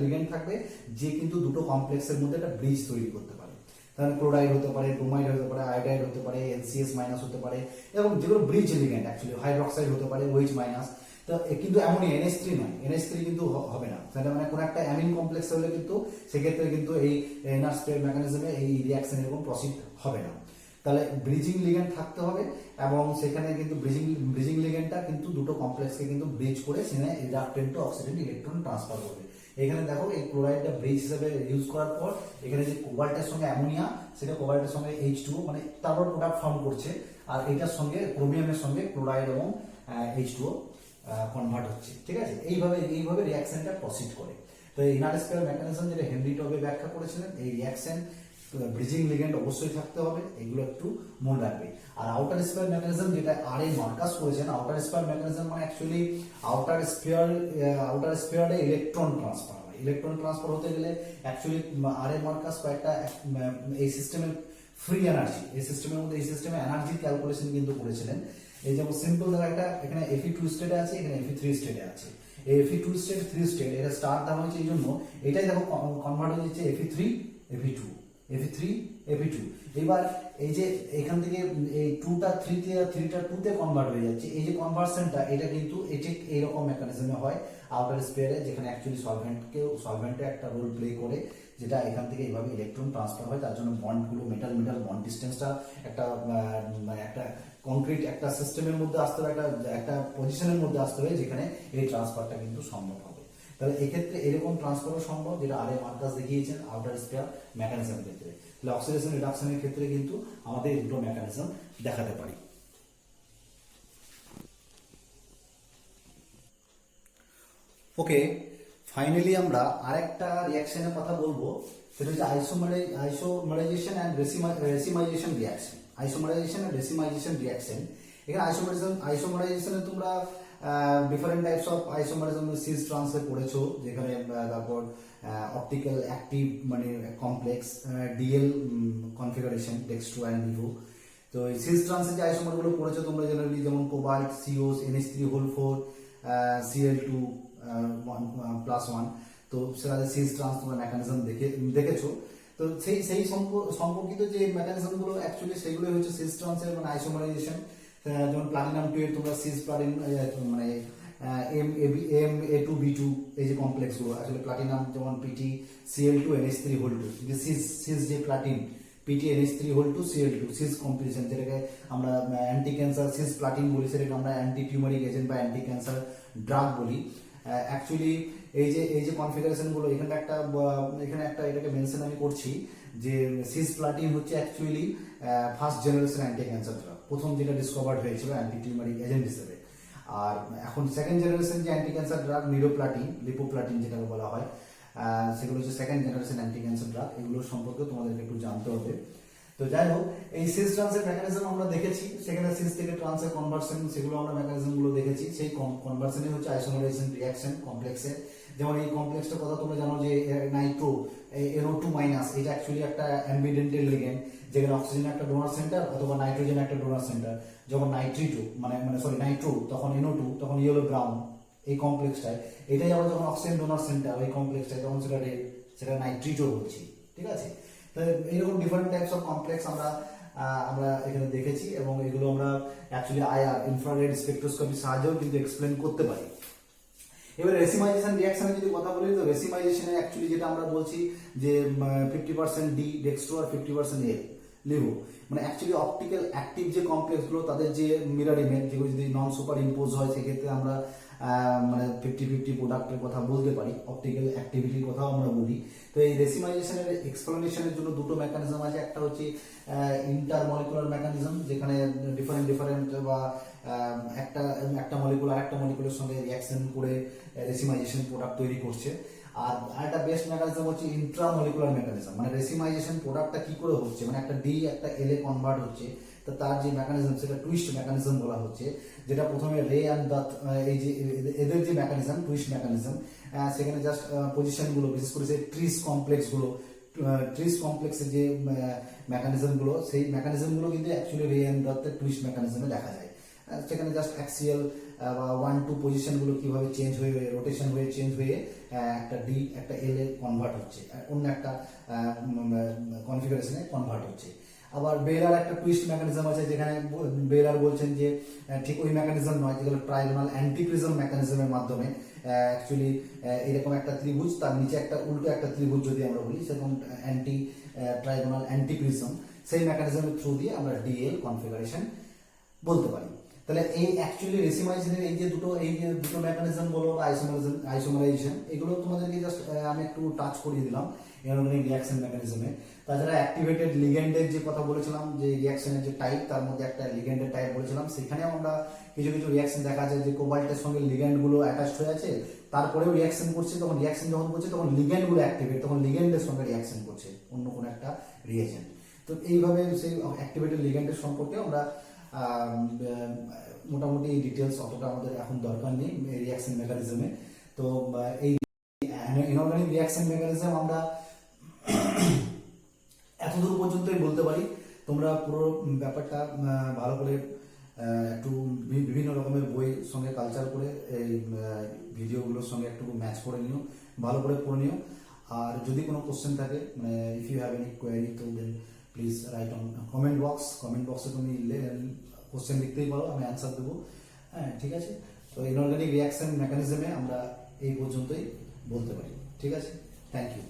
লিগ্যান্ড থাকবে যে কিন্তু দুটো কমপ্লেক্সের মধ্যে একটা ব্রিজ তৈরি করতে পারে। তাহলে ক্লোরাইড হতে পারে, ব্রোমাইড হতে পারে, আয়োডাইড হতে পারে, NCS মাইনাস হতে পারে, এবং যেগুলো ব্রিজ লিগ্যান্ড অ্যাকচুয়ালি হাইড্রক্সাইড হতে পারে, OH মাইনাস। তো কিন্তু এমনই NH3 নয়, NH3 কিন্তু হবে না। তাহলে মানে কোনো একটা অ্যামিন কমপ্লেক্স হলে কিন্তু সেক্ষেত্রে কিন্তু এই ইনার স্ফিয়ার মেকানিজমে এই রিঅ্যাকশন এরকম প্রসিড হবে না। তাহলে ব্রিজিং লিগ্যান্ড থাকতে হবে, এবং সেখানে কিন্তু ব্রিজিং লিগ্যান্ডটা কিন্তু দুটো কমপ্লেক্সকে কিন্তু ব্রিজ করে সেখানে রিডাক্টেন্ট টু অক্সিডেন্ট ইলেকট্রন ট্রান্সফার করবে। এখানে দেখো এই ক্লোরাইডটা ব্রিজ হিসেবে ইউজ করার পর এখানে যে কোবাল্টের সঙ্গে অ্যামোনিয়া, সেটা কোবাল্টের সঙ্গে H2O, মানে তারপর প্রোডাক্ট ফর্ম করছে, আর এটার সঙ্গে ক্রোমিয়ামের সঙ্গে ক্লোরাইড এবং H2O কনভার্ট হচ্ছে। ঠিক আছে, এইভাবে রিঅ্যাকশনটা প্রসিড করে। তো ইনার স্ফিয়ার মেকানিজম যেটা হেনরি টবে ব্যাখ্যা করেছিলেন, এই রিঅ্যাকশন ব্রিজিং লিগ্যান্ড অবশ্যই থাকতে হবে, এগুলো একটু মনে রাখবে। আর আউটার স্ফিয়ার মেকানিজম যেটা আর.এ. মার্কাস করেছেন, আউটার স্ফিয়ার মেকানিজম মানে অ্যাকচুয়ালি আউটার স্ফিয়ারে ইলেকট্রন ট্রান্সফার হয়। ইলেকট্রন ট্রান্সফার হতে গেলে অ্যাকচুয়ালি আর.এ. মার্কাস কয়েকটা এই সিস্টেমের ফ্রি এনার্জি, এই সিস্টেমের মধ্যে এই সিস্টেমে এনার্জি ক্যালকুলেশন কিন্তু করেছিলেন। এই যেমন সিম্পল ধরো একটা এখানে Fe2 স্টেটে আছে, এখানে Fe3 স্টেটে আছে। এই Fe2 স্টেট 3 স্টেট, এটা স্টার দেওয়া হয়েছে এই জন্য, এটাই দেখো কনভার্ট হয়ে যাচ্ছে Fe3 Fe2 Fe3 Fe2। এবার এই যে এখান থেকে এই 2টা 3 তে, 3টা 2 তে কনভার্ট হয়ে যাচ্ছে, এই যে কনভার্সনটা, এটা কিন্তু ঠিক এইরকম মেকানিজমে হয় আউটার স্ফিয়ারে, যেখানে অ্যাকচুয়ালি সলভেন্টে একটা রোল প্লে করে, যেটা এখান থেকে এইভাবে ইলেকট্রন ট্রান্সফার হয়। তার জন্য বন্ডগুলো মেটাল বন্ড ডিসটেন্সটা একটা মানে একটা কংক্রিট একটা সিস্টেমের মধ্যে আসতে হবে, একটা পজিশনের মধ্যে আসতে হবে, যেখানে এই ট্রান্সফারটা কিন্তু সম্ভব হবে। তাহলে এক্ষেত্রে এরকম ট্রান্সফারও সম্ভব, যেটা আর.এ. মার্কাস দেখিয়েছেন আউটার স্ফিয়ার মেকানিজমের ক্ষেত্রে। তাহলে অক্সিডেশন রিডাকশনের ক্ষেত্রে কিন্তু আমাদের এই দুটো মেকানিজম দেখাতে পারি। ওকে, ফাইনালি আমরা আরেকটা রিঅ্যাকশনের কথা বলবো, সেটা হচ্ছে isomerization and racemization reaction. Isomerization and racemization reaction, এখানে আইসোমারাইজেশনে তোমরা different types of isomerism cis ট্রান্সে পড়েছো, যেখানে তারপর অপটিক্যাল অ্যাক্টিভ মানে complex, DL configuration, dextro and levo. তো এই সিস ট্রান্সের যে আইসোমারগুলো পড়েছো তোমরা জেনারেলি, যেমন কোবাল্ট, সিওস, NH3 Cl2 +1, তো সেটা সিস ট্রান্স তোমরা মেকানিজম দেখেছো। তো সেই সম্পর্কিত যে মেকানিজম গুলো অ্যাকচুয়ালি সেগুলো হচ্ছে সিস ট্রান্সের মানে আইসোমারাইজেশন। যেমন প্লাটিনাম 2 এর তোমরা সিস প্লাটিন মানে Ma2B2 এই যে কমপ্লেক্স গুলো, আসলে প্লাটিনাম যেমন PT Cl2 NH3 যে সিস যে প্লাটিন PT NH3 Cl2 cis composition, যেটাকে আমরা অ্যান্টি ক্যান্সার সিস প্লাটিন বলি, সেটাকে আমরা অ্যান্টি টিউমারিক এজেন্ট বা অ্যান্টি ক্যান্সার ড্রাগ বলি। অ্যাকচুয়ালি এই যে কনফিগারেশন গুলো, এখানে একটা এটাকে মেনশন আমি করছি যে সিস প্লাটিন হচ্ছে actually first generation anti cancer drug, প্রথম যেটা ডিসকভার্ড হয়েছিল অ্যান্টি টিউমারিক এজেন্ট হিসেবে। আর এখন সেকেন্ড জেনারেশন যে অ্যান্টি ক্যান্সার ড্রাগ নিরোপ্লাটিন, লিপোপ্লাটিন যেটাকে বলা হয়, সেগুলো হচ্ছে second generation anti cancer drug. এগুলো সম্পর্কে তোমাদেরকে একটু জানতে হবে। তো যাই হোক, এই সিস ট্রান্সের মেকানিজম আমরা দেখেছি, সেখানে সিস থেকে ট্রান্সের কনভার্সন, সেগুলো আমরা মেকানিজম গুলো দেখেছি। সেই কনভার্সনে হচ্ছে আইসোমারাইজেশন রিঅ্যাকশন কমপ্লেক্সের। যেমন এই কমপ্লেক্সটার কথা তোমরা জানো যে নাইট্রো NO2 মাইনাস, এটা অ্যাকচুয়ালি একটা অ্যাম্বিডেন্টাল লিগেন্ড, যেখানে অক্সিজেন একটা ডোনার সেন্টার অথবা নাইট্রোজেন একটা ডোনার সেন্টার। যখন নাইট্রিটো মানে মানে সরি নাইট্রো, তখন NO2, তখন ইয়েলো ব্রাউন এই কমপ্লেক্সটায়। এটাই আবার যখন অক্সিজেন ডোনার সেন্টার ওই কমপ্লেক্সটায়, তখন সেটা রেড, সেটা নাইট্রিটো বলছি। ঠিক আছে, তো এইরকম ডিফারেন্ট টাইপস অফ কমপ্লেক্স আমরা আমরা এখানে দেখেছি, এবং এগুলো আমরা অ্যাকচুয়ালি IR ইনফ্রারেড স্পেকট্রোস্কোপির সাহায্যেও কিন্তু এক্সপ্লেন করতে পারি। এবার রেসিমাইজেশন রিঅ্যাকশনে যদি কথা বলি, তো রেসিমাইজেশনে অ্যাকচুয়ালি যেটা আমরা বলছি যে 50% ডি ডেক্সট্রো আর 50% এ লিভো, মানে অ্যাকচুয়ালি অপটিক্যাল অ্যাক্টিভ যে কমপ্লেক্স গুলো, তাদের যে মিরর ইমেজ, যেগুলো যদি নন সুপার ইম্পোজ হয়, সেক্ষেত্রে আমরা মানে 50-50 প্রোডাক্টের কথা বলতে পারি, অপটিক্যাল অ্যাক্টিভিটির কথাও আমরা বলি। তো এই রেসিমাইজেশনের এক্সপ্লানেশনের জন্য দুটো মেকানিজম আছে। একটা হচ্ছে ইন্টারমলিকুলার মেকানিজম, যেখানে ডিফারেন্ট বা একটা মলিকুল আরেকটা মলিকুলের সঙ্গে রিঅ্যাকশন করে রেসিমাইজেশন প্রোডাক্ট তৈরি করছে। আর একটা বেস্ট মেকানিজম হচ্ছে ইন্ট্রামলিকুলার মেকানিজম, মানে রেসিমাইজেশন প্রোডাক্টটা কি করে হচ্ছে, মানে একটা ডি একটা এলে কনভার্ট হচ্ছে, তো তার যে মেকানিজম সেটা টুইস্ট মেকানিজম বলা হচ্ছে। যেটা প্রথমে রে অ্যান্ড দাঁত, এই যে এদের যে মেকানিজম, টুইস্ট মেকানিজম, সেখানে জাস্ট পজিশন গুলো, বিশেষ করে সেই ট্রিস কমপ্লেক্স গুলো, ট্রিস কমপ্লেক্সের যে মেকানিজম গুলো, সেই মেকানিজম গুলো কিন্তু অ্যাকচুয়ালি রে অ্যান্ড দাঁতের টুইস্ট মেকানিজমে দেখা যায়। সেখানে জাস্ট অ্যাক্সিয়াল বা 1-2 পজিশন গুলো কিভাবে চেঞ্জ হয়ে রোটেশন হয়ে চেঞ্জ হয়ে একটা ডি একটা এল এ কনভার্ট হচ্ছে, অন্য একটা কনফিগারেশনে কনভার্ট হচ্ছে। আবার বেলার একটা টুইস্ট মেকানিজম আছে, যেখানে বেলার বলছেন যে ঠিক ওই মেকানিজম নয়, যেগুলো ট্রাইগোনাল অ্যান্টিপ্রিজম মেকানিজমের মাধ্যমে অ্যাকচুয়ালি এরকম একটা ত্রিভুজ, তার নিচে একটা উল্টো একটা ত্রিভুজ যদি আমরা বলি, সেরকম ট্রাইগোনাল অ্যান্টিপ্রিজম, সেই মেকানিজমের থ্রু দিয়ে আমরা ডিএল কনফিগারেশন বলতে পারি। তাহলে এই অ্যাকচুয়ালি রেসিমাইজেশনের এই যে দুটো মেকানিজম বলো, আইসোমারাইজেশন, এগুলো তোমাদেরকে জাস্ট আমি একটু টাচ করিয়ে দিলাম ইনঅর্গানিক রিঅ্যাকশন মেকানিজমে। তাছাড়া অ্যাক্টিভেটেড লিগেন্ডের যে কথা বলেছিলাম, যে রিঅ্যাকশনের যে টাইপ, তার মধ্যে একটা লিগেন্ডের টাইপ বলেছিলাম, সেখানেও আমরা কিছু রিঅ্যাকশন দেখা যায় যে কোবাল্টের সঙ্গে লিগেন্ড গুলো অ্যাটাচড হয়ে আছে, তারপরেও রিঅ্যাকশন করছে। তখন রিঅ্যাকশন যখন করছে, তখন লিগেন্ড গুলো অ্যাক্টিভেট, তখন লিগেন্ডের সঙ্গে রিঅ্যাকশন করছে অন্য কোনো একটা রিয়েজেন্ট। তো এইভাবে সেই অ্যাক্টিভেটেড লিগেন্ডের সম্পর্কে আমরা মোটামুটি এই ডিটেলস অতটা আমাদের এখন দরকার নেই রিঅ্যাকশন মেকানিজমে। তো এই ইনঅর্গানিক রিঅ্যাকশন মেকানিজম আমরা এতদূর পর্যন্তই বলতে পারি। তোমরা পুরো ব্যাপারটা ভালো করে একটু বিভিন্ন রকমের বইয়ের সঙ্গে কালচার করে এই ভিডিওগুলোর সঙ্গে একটু ম্যাচ করে নিও, ভালো করে পড়ে নিও। আর যদি কোনো কোশ্চেন থাকে, মানে if you have any query, তো then please write on comment বক্সে তুমি কোশ্চেন লিখতেই পারো, আমি অ্যান্সার দেবো। হ্যাঁ, ঠিক আছে। তো ইনঅর্গানিক রিঅ্যাকশন মেকানিজমে আমরা এই পর্যন্তই বলতে পারি। ঠিক আছে, থ্যাংক ইউ।